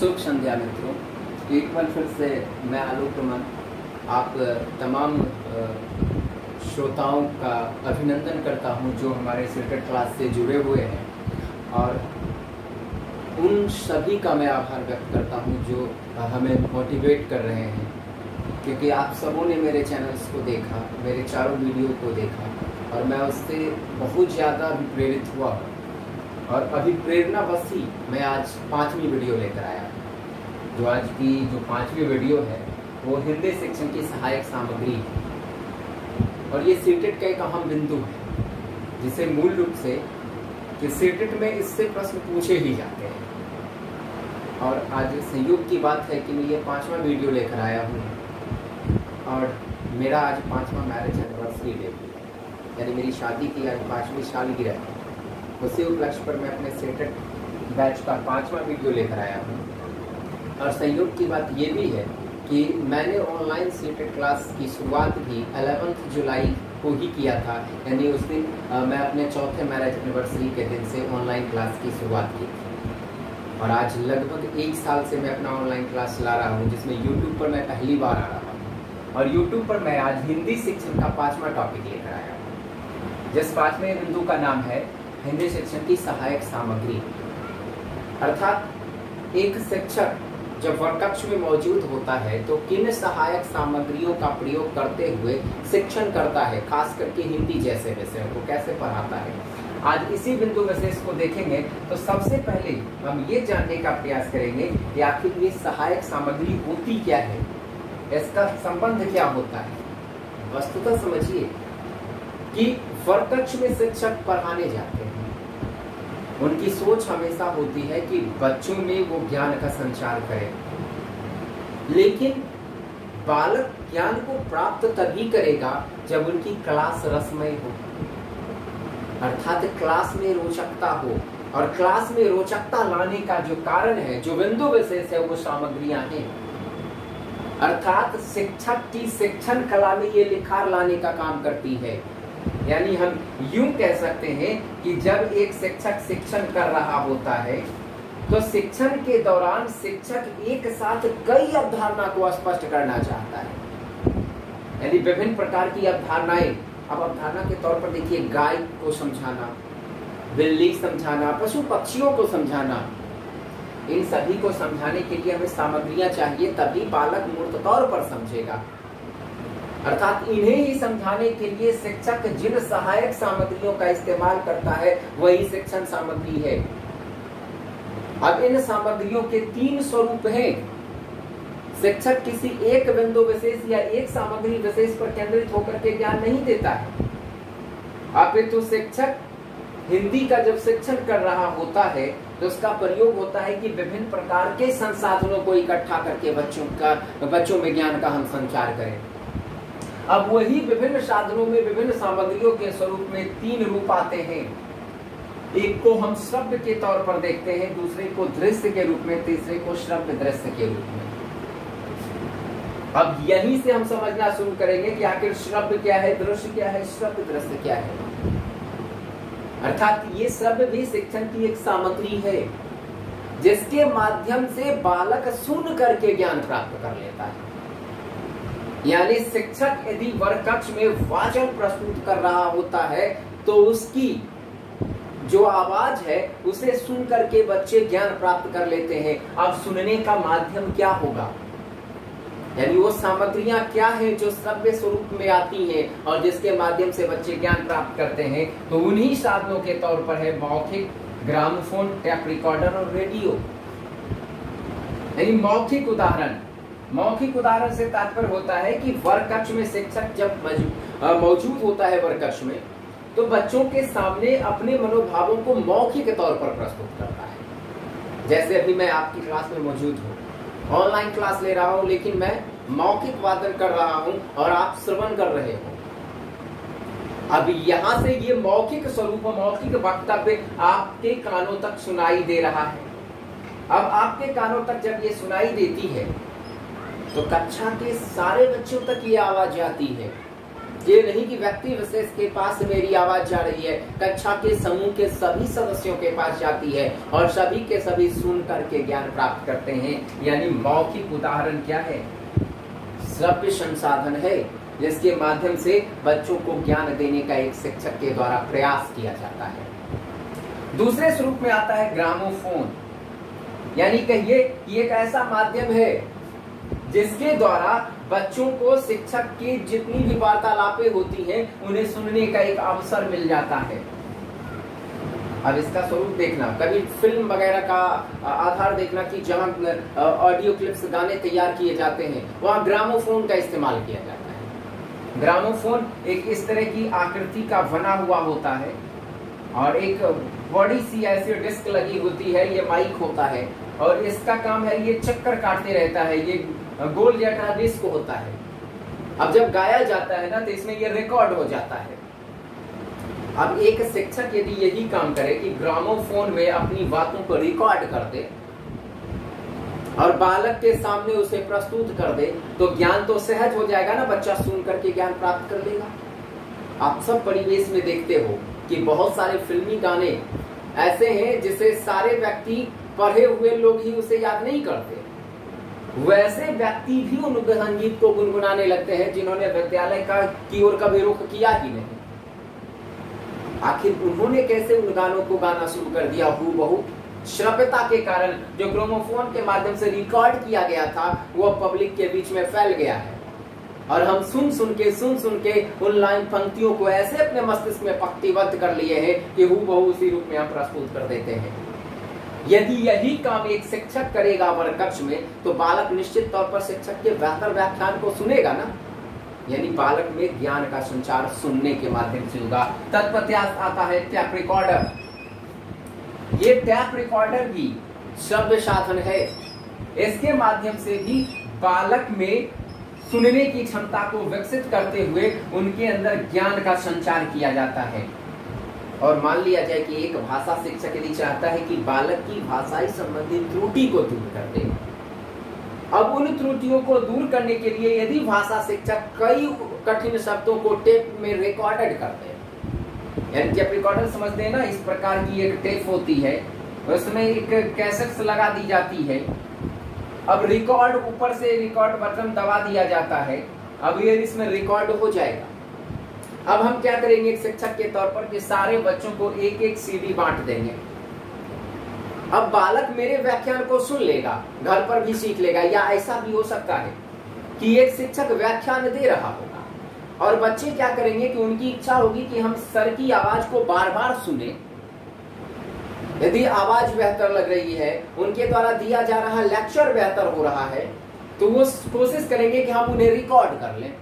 शुभ संध्या मित्रों। एक बार फिर से मैं आलोक रमन आप तमाम श्रोताओं का अभिनंदन करता हूं जो हमारे सीटेट क्लास से जुड़े हुए हैं, और उन सभी का मैं आभार व्यक्त करता हूं जो हमें मोटिवेट कर रहे हैं, क्योंकि आप सबों ने मेरे चैनल्स को देखा, मेरे चारों वीडियो को देखा और मैं उससे बहुत ज़्यादा प्रेरित हुआ हूँ। और अभी प्रेरणावश ही मैं आज 5वीं वीडियो लेकर आया। जो आज की जो 5वीं वीडियो है वो हिंदी शिक्षण की सहायक सामग्री है, और ये सीटेट का एक अहम बिंदु है जिसे मूल रूप से कि सीटेट में इससे प्रश्न पूछे ही जाते हैं। और आज संयोग की बात है कि मैं ये 5वां वीडियो लेकर आया हूँ, और मेरा आज 5वां मैरिज एनिवर्सरी डे है, यानी मेरी शादी की आज 5वीं सालगिरह है। उसी उपलक्ष्य पर मैं अपने सीटेट बैच का 5वां वीडियो लेकर आया हूँ। और संयोग की बात ये भी है कि मैंने ऑनलाइन सीटेट क्लास की शुरुआत भी 11 जुलाई को ही किया था, यानी उस दिन मैं अपने 4थे मैरिज एनिवर्सरी के दिन से ऑनलाइन क्लास की शुरुआत की थी। और आज लगभग 1 साल से मैं अपना ऑनलाइन क्लास चला रहा हूँ, जिसमें यूट्यूब पर मैं पहली बार आ रहा हूँ। और यूट्यूब पर मैं आज हिंदी शिक्षण का 5वां टॉपिक लेकर आया हूँ, जिस 5वें बिंदु का नाम है हिंदी शिक्षण की सहायक सामग्री। अर्थात एक शिक्षक जब वर्गकक्ष में मौजूद होता है तो किन सहायक सामग्रियों का प्रयोग करते हुए शिक्षण करता है, खास करके हिंदी जैसे विषयों को कैसे पढ़ाता है। आज इसी बिंदु विशेष को देखेंगे। तो सबसे पहले हम ये जानने का प्रयास करेंगे कि आखिर ये सहायक सामग्री होती क्या है, इसका संबंध क्या होता है। वस्तुतः समझिए कि वर्गकक्ष में शिक्षक पढ़ाने जाते हैं, उनकी सोच हमेशा होती है कि बच्चों में वो ज्ञान का संचार करें, लेकिन बालक ज्ञान को प्राप्त तभी करेगा जब उनकी क्लास रसमय हो, अर्थात क्लास में रोचकता हो। और क्लास में रोचकता लाने का जो कारण है, जो बिंदु विशेष है, वो सामग्रियां हैं। अर्थात शिक्षक की शिक्षण कला में ये निखार लाने का काम करती है। यानी हम यूं कह सकते हैं कि जब एक शिक्षक शिक्षण कर रहा होता है तो शिक्षण के दौरान शिक्षक एक साथ कई अवधारणा को स्पष्ट करना चाहता है, यानी विभिन्न प्रकार की अवधारणाएं। अब अवधारणा के तौर पर देखिए, गाय को समझाना, बिल्ली समझाना, पशु पक्षियों को समझाना, इन सभी को समझाने के लिए हमें सामग्रियां चाहिए, तभी बालक मूर्त तौर पर समझेगा। अर्थात इन्हें ही समझाने के लिए शिक्षक जिन सहायक सामग्रियों का इस्तेमाल करता है वही शिक्षण सामग्री है। अब इन सामग्रियों के 3 स्वरूप हैं। शिक्षक किसी एक बिंदु विशेष या एक सामग्री विशेष पर केंद्रित होकर के ज्ञान नहीं देता है। अपितु शिक्षक हिंदी का जब शिक्षण कर रहा होता है तो उसका प्रयोग होता है कि विभिन्न प्रकार के संसाधनों को इकट्ठा करके बच्चों में ज्ञान का हम संचार करें। अब वही विभिन्न साधनों में विभिन्न सामग्रियों के स्वरूप में 3 रूप आते हैं। एक को हम शब्द के तौर पर देखते हैं, दूसरे को दृश्य के रूप में, तीसरे को श्रव्य दृश्य के रूप में। अब यहीं से हम समझना शुरू करेंगे कि आखिर श्रव्य क्या है, दृश्य क्या है, श्रव्य दृश्य क्या है। अर्थात ये श्रव्य भी शिक्षण की एक सामग्री है, जिसके माध्यम से बालक सुन करके ज्ञान प्राप्त कर लेता है। यानी शिक्षक यदि वर्गकक्ष में वाचन प्रस्तुत कर रहा होता है तो उसकी जो आवाज है उसे सुन करके बच्चे ज्ञान प्राप्त कर लेते हैं। अब सुनने का माध्यम क्या होगा, यानी वो सामग्रियां क्या हैं जो श्रव्य स्वरूप में आती हैं और जिसके माध्यम से बच्चे ज्ञान प्राप्त करते हैं। तो उन्हीं साधनों के तौर पर है मौखिक, ग्रामोफोन, टेप रिकॉर्डर और रेडियो। यानी मौखिक उदाहरण। मौखिक उदाहरण से तात्पर्य होता है कि वर्गकक्ष में शिक्षक जब मौजूद होता है वर्गकक्ष में, तो बच्चों के सामने अपने मनोभावों को मौखिक तौर पर प्रस्तुत करता है। जैसे अभी मैं आपकी क्लास में मौजूद हूँ, ऑनलाइन क्लास ले रहा हूँ, लेकिन मैं मौखिक वादन कर रहा हूँ और आप श्रवण कर रहे हो। अब यहाँ से ये मौखिक स्वरूप, मौखिक वक्तव्य आपके कानों तक सुनाई दे रहा है। अब आपके कानों तक जब ये सुनाई देती है तो कक्षा के सारे बच्चों तक ये आवाज जाती है। ये नहीं कि व्यक्ति विशेष के पास मेरी आवाज जा रही है, कक्षा के समूह के सभी सदस्यों के पास जाती है और सभी के सभी सुन करके ज्ञान प्राप्त करते हैं। यानी मौखिक उदाहरण क्या है? श्रव्य संसाधन है, जिसके माध्यम से बच्चों को ज्ञान देने का एक शिक्षक के द्वारा प्रयास किया जाता है। दूसरे स्वरूप में आता है ग्रामोफोन, यानी कहिए ये एक ऐसा माध्यम है जिसके द्वारा बच्चों को शिक्षक की जितनी भी वार्तालापें होती हैं उन्हें सुनने का एक अवसर मिल जाता है। अब इसका स्वरूप देखना, कभी फिल्म वगैरह का आधार देखना कि जहां ऑडियो क्लिप्स गाने तैयार किए जाते हैं वहां ग्रामोफोन का इस्तेमाल किया जाता है। ग्रामोफोन एक इस तरह की आकृति का बना हुआ होता है और एक बड़ी सी ऐसी डिस्क लगी होती है, ये माइक होता है और इसका काम है ये चक्कर काटते रहता है, ये गोल जैसा डिस्क होता है। अब जब गाया जाता है ना तो इसमें ये रिकॉर्ड हो जाता है। अब एक शिक्षक यदि यही काम करे कि ग्रामोफोन में अपनी बातों को रिकॉर्ड कर दे और बालक के सामने उसे प्रस्तुत कर दे तो ज्ञान तो सहज हो जाएगा ना, बच्चा सुन करके ज्ञान प्राप्त कर लेगा। आप सब परिवेश में देखते हो कि बहुत सारे फिल्मी गाने ऐसे हैं जिसे सारे व्यक्ति पढ़े हुए लोग ही उसे याद नहीं करते, वैसे व्यक्ति भी उन संगीत को गुनगुनाने लगते हैं जिन्होंने विद्यालय की ओर कभी रुख किया ही नहीं। आखिर उन्होंने कैसे उन गानों को गाना शुरू कर दिया? हूबहू श्रव्यता के कारण जो ग्रामोफोन के माध्यम से रिकॉर्ड किया गया था वो पब्लिक के बीच में फैल गया है और हम सुन सुन के उन लाइन पंक्तियों को ऐसे अपने मस्तिष्क में पंक्तिबद्ध कर लिए हैं कि हूबहू उसी रूप में हम प्रस्तुत कर देते हैं। यदि यही काम एक शिक्षक करेगा वर्ग कक्ष में तो बालक निश्चित तौर पर शिक्षक के बेहतर व्याख्यान को सुनेगा ना, यानी बालक में ज्ञान का संचार सुनने के माध्यम से होगा। तत्पश्चात आता है टैप रिकॉर्डर। ये टैप रिकॉर्डर भी श्रव्य साधन है, इसके माध्यम से भी बालक में सुनने की क्षमता को विकसित करते हुए उनके अंदर ज्ञान का संचार किया जाता है। और मान लिया जाए कि एक भाषा शिक्षक यदि चाहता है कि बालक की भाषाई संबंधी त्रुटि को दूर कर दे, अब उन त्रुटियों को दूर करने के लिए यदि भाषा शिक्षक कई कठिन शब्दों को टेप में रिकॉर्डेड करते हैं, यानी टेप रिकॉर्डर समझते हैं ना, इस प्रकार की एक टेप होती है, उसमें एक कैसेट्स लगा दी जाती है। अब रिकॉर्ड ऊपर से रिकॉर्ड बटन दबा दिया जाता है, अब ये इसमें रिकॉर्ड हो जाएगा। अब हम क्या करेंगे एक शिक्षक के तौर पर कि सारे बच्चों को एक एक सीडी बांट देंगे। अब बालक मेरे व्याख्यान को सुन लेगा, घर पर भी सीख लेगा, या ऐसा भी हो सकता है कि एक शिक्षक व्याख्यान दे रहा होगा और बच्चे क्या करेंगे कि उनकी इच्छा होगी कि हम सर की आवाज को बार बार सुने। यदि आवाज बेहतर लग रही है, उनके द्वारा दिया जा रहा लेक्चर बेहतर हो रहा है, तो वो कोशिश करेंगे कि हम उन्हें रिकॉर्ड कर लें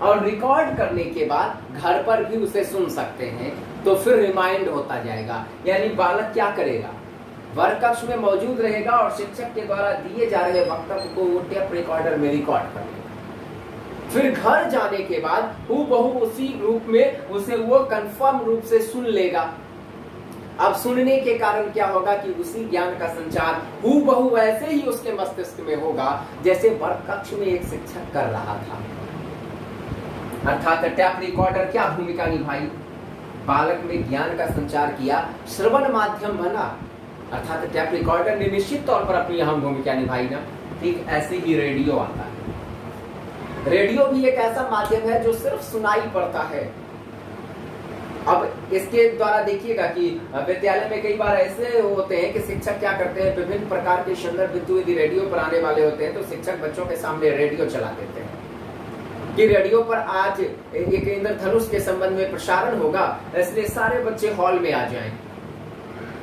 और रिकॉर्ड करने के बाद घर पर भी उसे सुन सकते हैं, तो फिर रिमाइंड होता जाएगा। यानी बालक क्या करेगा, वर्ग कक्ष में मौजूद रहेगा और शिक्षक के द्वारा दिए जा रहे वक्तव्य को वो टेप रिकॉर्डर में रिकॉर्ड कर लेगा। फिर घर जाने के बाद हूबहू उसी रूप में उसे वो कंफर्म रूप से सुन लेगा। अब सुनने के कारण क्या होगा कि उसी ज्ञान का संचार हूबहू वैसे ही उसके मस्तिष्क में होगा जैसे वर्ग कक्ष में एक शिक्षक कर रहा था। अर्थात टैप रिकॉर्डर क्या भूमिका निभाई? बालक में ज्ञान का संचार किया, श्रवण माध्यम बना, अर्थात टैप रिकॉर्डर ने निश्चित तौर पर अपनी अहम भूमिका निभाई ना। ठीक ऐसे ही रेडियो आता है। रेडियो भी एक ऐसा माध्यम है जो सिर्फ सुनाई पड़ता है। अब इसके द्वारा देखिएगा कि विद्यालय में कई बार ऐसे होते हैं कि शिक्षक क्या करते हैं, विभिन्न प्रकार के संदर्भ बिंदु यदि रेडियो पर आने वाले होते हैं तो शिक्षक बच्चों के सामने रेडियो चला देते हैं कि रेडियो पर आज एक इंद्रधनुष के संबंध में प्रसारण होगा, इसलिए सारे बच्चे हॉल में आ जाएं।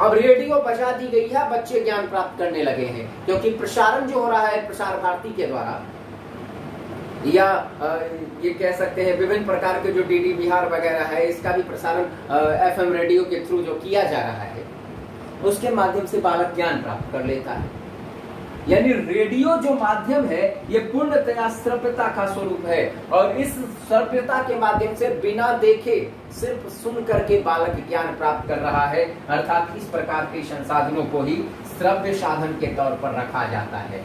अब रेडियो बजा दी गई है, बच्चे ज्ञान प्राप्त करने लगे हैं क्योंकि प्रसारण जो हो रहा है प्रसार भारती के द्वारा, या ये कह सकते हैं विभिन्न प्रकार के जो डीडी बिहार वगैरह है इसका भी प्रसारण एफएम रेडियो के थ्रू जो किया जा रहा है, उसके माध्यम से बालक ज्ञान प्राप्त कर लेता है। यानी रेडियो जो माध्यम है ये पूर्णतया श्रव्यता का स्वरूप है और इस श्रव्यता के माध्यम से बिना देखे सिर्फ सुन करके बालक ज्ञान प्राप्त कर रहा है। अर्थात इस प्रकार के संसाधनों को ही श्रव्य साधन के तौर पर रखा जाता है।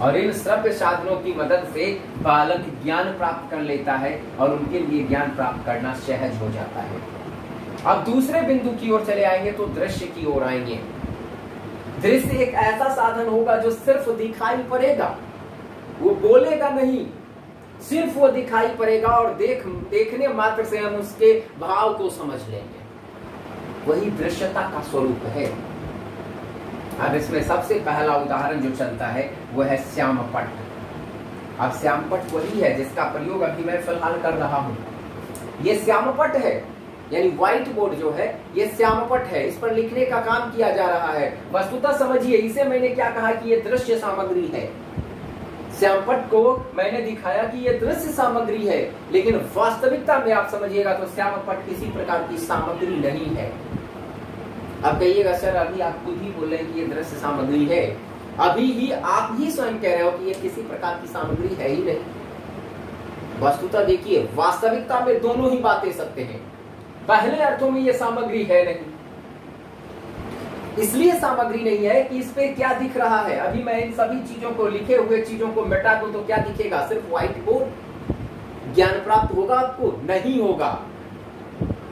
और इन श्रव्य साधनों की मदद से बालक ज्ञान प्राप्त कर लेता है और उनके लिए ज्ञान प्राप्त करना सहज हो जाता है। अब दूसरे बिंदु की ओर चले आएंगे तो दृश्य की ओर आएंगे। दृश्य एक ऐसा साधन होगा जो सिर्फ दिखाई पड़ेगा, वो बोलेगा नहीं, सिर्फ वो दिखाई पड़ेगा और देखने मात्र से हम उसके भाव को समझ लेंगे। वही दृश्यता का स्वरूप है। अब इसमें सबसे पहला उदाहरण जो चलता है वो है श्यामपट्ट। अब श्यामपट्ट वही है जिसका प्रयोग अभी मैं फिलहाल कर रहा हूं। ये श्यामपट्ट है, यानी व्हाइट बोर्ड जो है ये श्यामपट्ट है, इस पर लिखने का काम किया जा रहा है। वस्तुतः समझिए, इसे मैंने क्या कहा कि ये दृश्य सामग्री है। श्यामपट्ट को मैंने दिखाया कि ये दृश्य सामग्री है, लेकिन वास्तविकता में आप समझिएगा तो श्यामपट्ट किसी प्रकार की सामग्री नहीं है। अब कहिएगा सर अभी आप खुद ही बोल रहे हैं कि ये दृश्य सामग्री है, अभी ही आप ही स्वयं कह रहे हो कि ये किसी प्रकार की सामग्री है ही नहीं। वस्तुतः देखिए, वास्तविकता में दोनों ही बातें सत्य हैं। पहले अर्थों में ये सामग्री है नहीं, इसलिए सामग्री नहीं है कि इस पे क्या दिख रहा है। अभी मैं इन सभी चीजों को, लिखे हुए चीजों को मिटा दूं तो क्या दिखेगा? सिर्फ व्हाइट बोर्ड। ज्ञान प्राप्त होगा आपको? नहीं होगा।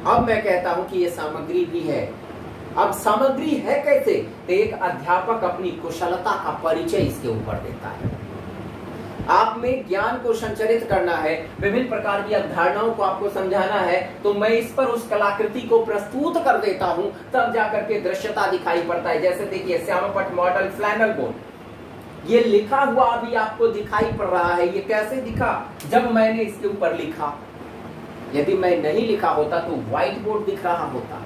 अब मैं कहता हूं कि ये सामग्री भी है। अब सामग्री है कैसे? तो एक अध्यापक अपनी कुशलता का परिचय इसके ऊपर देता है। आप में ज्ञान को संचरित करना है, विभिन्न प्रकार की अवधारणाओं को आपको समझाना है, तो मैं इस पर उस कलाकृति को प्रस्तुत कर देता हूं, तब जाकर के दृश्यता दिखाई पड़ता है। जैसे देखिए श्यामपट्ट मॉडल फ्लैनल बोर्ड, ये लिखा हुआ अभी आपको दिखाई पड़ रहा है। ये कैसे दिखा? जब मैंने इसके ऊपर लिखा। यदि मैं नहीं लिखा होता तो व्हाइट बोर्ड दिख रहा होता,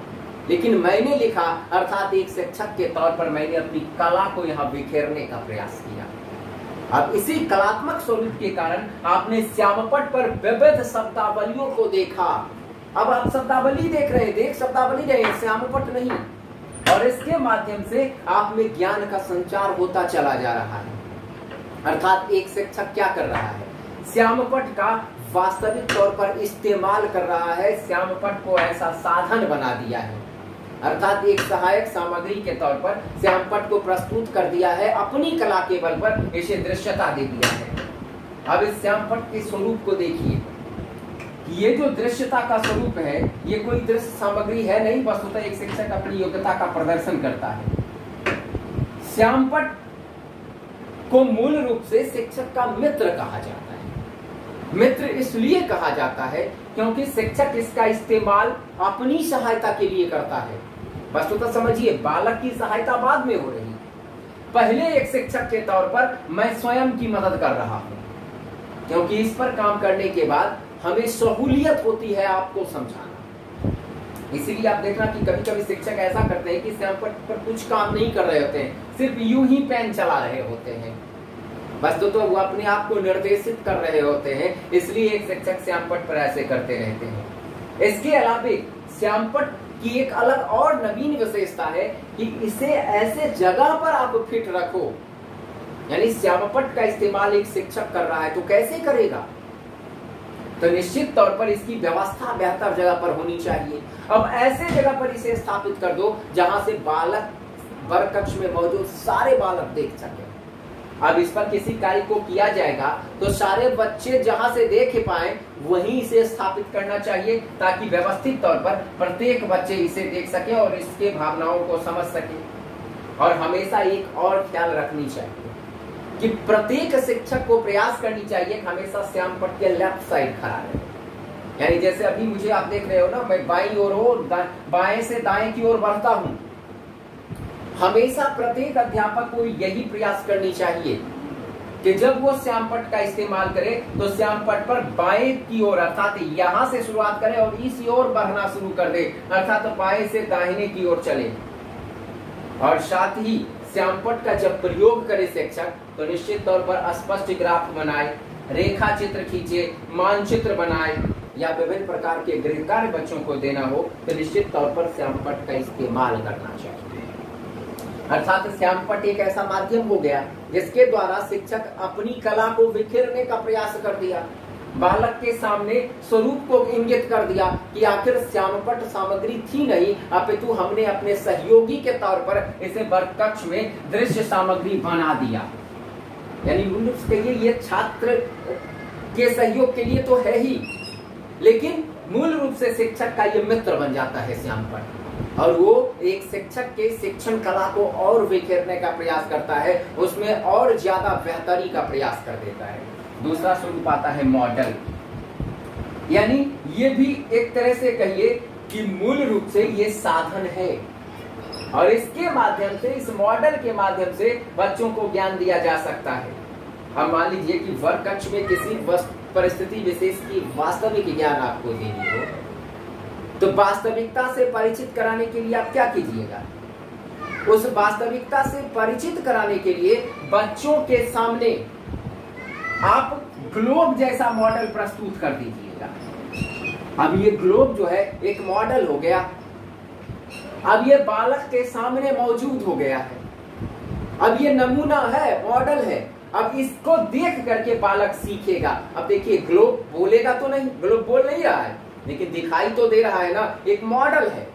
लेकिन मैंने लिखा, अर्थात एक शिक्षक के तौर पर मैंने अपनी कला को यहाँ बिखेरने का प्रयास किया। अब इसी कलात्मक स्वरूप के कारण आपने श्यामपट्ट पर विविध शब्दावलियों को देखा। अब आप शब्दावली देख रहे हैं, शब्दावली रहे हैं, श्यामपट्ट नहीं। और इसके माध्यम से आप में ज्ञान का संचार होता चला जा रहा है। अर्थात एक शिक्षक क्या कर रहा है? श्यामपट्ट का वास्तविक तौर पर इस्तेमाल कर रहा है, श्यामपट्ट को ऐसा साधन बना दिया है, अर्थात एक सहायक सामग्री के तौर पर श्यामपट्ट को प्रस्तुत कर दिया है। अपनी कला के बल पर इसे दृश्यता दे दिया है। अब इस श्यामपट्ट के स्वरूप को देखिए, ये जो दृश्यता का स्वरूप है ये कोई दृश्य सामग्री है नहीं, वस्तुतः एक शिक्षक अपनी योग्यता का प्रदर्शन करता है। श्यामपट्ट को मूल रूप से शिक्षक का मित्र कहा जाता है। मित्र इसलिए कहा जाता है क्योंकि शिक्षक इसका इस्तेमाल अपनी सहायता के लिए करता है। वस्तुतः समझिए, बालक की सहायता बाद में हो रही है, पहले एक शिक्षक के तौर पर मैं स्वयं की मदद कर रहा हूं, क्योंकि इस पर काम करने के बाद हमें सहूलियत होती है आपको समझाना। इसीलिए आप देखना कि कभी कभी शिक्षक ऐसा करते हैं कि श्यामपट्ट पर कुछ काम नहीं कर रहे होते हैं, सिर्फ यूं ही पेन चला रहे होते हैं, बस तो वो अपने आप को निर्देशित कर रहे होते हैं। इसलिए एक शिक्षक श्यामपट्ट पर ऐसे करते रहते हैं। इसके अलावा श्यामपट्ट की एक अलग और नवीन विशेषता है कि इसे ऐसे जगह पर आप फिट रखो, यानी श्यामपट्ट का इस्तेमाल एक शिक्षक कर रहा है तो कैसे करेगा? तो निश्चित तौर पर इसकी व्यवस्था बेहतर जगह पर होनी चाहिए। अब ऐसे जगह पर इसे स्थापित कर दो जहां से बालक वर्ग कक्ष में मौजूद सारे बालक देख सके। अब इस पर किसी कार्य को किया जाएगा तो सारे बच्चे जहां से देख पाए वहीं इसे स्थापित करना चाहिए, ताकि व्यवस्थित तौर पर प्रत्येक बच्चे इसे देख सके और इसके भावनाओं को समझ सके। और हमेशा एक और ख्याल रखनी चाहिए कि प्रत्येक शिक्षक को प्रयास करनी चाहिए कि हमेशा श्यामपट्ट के लेफ्ट साइड खड़ा रहे। यानी जैसे अभी मुझे आप देख रहे हो ना, मैं बाईं ओर बाएं से दाएं की ओर बढ़ता हूं। हमेशा प्रत्येक अध्यापक को यही प्रयास करनी चाहिए कि जब वो श्यामपट्ट का इस्तेमाल करे तो श्यामपट्ट पर बाएं की ओर, अर्थात यहां से शुरुआत करे और इस ओर बढ़ना शुरू कर दे, अर्थात बाएं से दाहिने की ओर चले। और साथ ही श्यामपट्ट का जब प्रयोग करे शिक्षक तो निश्चित तौर पर स्पष्ट ग्राफ बनाए, रेखा चित्र खींचे, मानचित्र बनाए, या विभिन्न प्रकार के गृह कार्य बच्चों को देना हो तो निश्चित तौर पर श्यामपट्ट का इस्तेमाल करना चाहिए। अर्थात श्यामपट्ट एक ऐसा माध्यम हो गया जिसके द्वारा शिक्षक अपनी कला को बिखेरने का प्रयास कर दिया, बालक के सामने स्वरूप को इंगित कर दिया कि आखिर श्यामपट्ट सामग्री थी नहीं, अपितु हमने अपने सहयोगी के तौर पर इसे वर्ग कक्ष में दृश्य सामग्री बना दिया। यानी मूल रूप से कहिए ये छात्र के सहयोग के लिए तो है ही, लेकिन मूल रूप से शिक्षक का ये मित्र बन जाता है श्यामपट्ट, और वो एक शिक्षक के शिक्षण कला को और बिखेरने का प्रयास करता है, उसमें और ज्यादा बेहतरी का प्रयास कर देता है। दूसरा स्वरूप आता है मॉडल, यानी ये भी एक तरह से कहिए कि मूल रूप से ये साधन है, और इसके माध्यम से, इस मॉडल के माध्यम से बच्चों को ज्ञान दिया जा सकता है। हम मान लीजिए कि वर्ग कक्ष में किसी परिस्थिति विशेष की वास्तविक ज्ञान आपको देनी हो, तो वास्तविकता से परिचित कराने के लिए आप क्या कीजिएगा? उस वास्तविकता से परिचित कराने के लिए बच्चों के सामने आप ग्लोब जैसा मॉडल प्रस्तुत कर दीजिएगा। अब ये ग्लोब जो है एक मॉडल हो गया, अब ये बालक के सामने मौजूद हो गया है, अब ये नमूना है, मॉडल है, अब इसको देख करके बालक सीखेगा। अब देखिए ग्लोब बोलेगा तो नहीं, ग्लोब बोल नहीं रहा है, लेकिन दिखाई तो दे रहा है ना, एक मॉडल है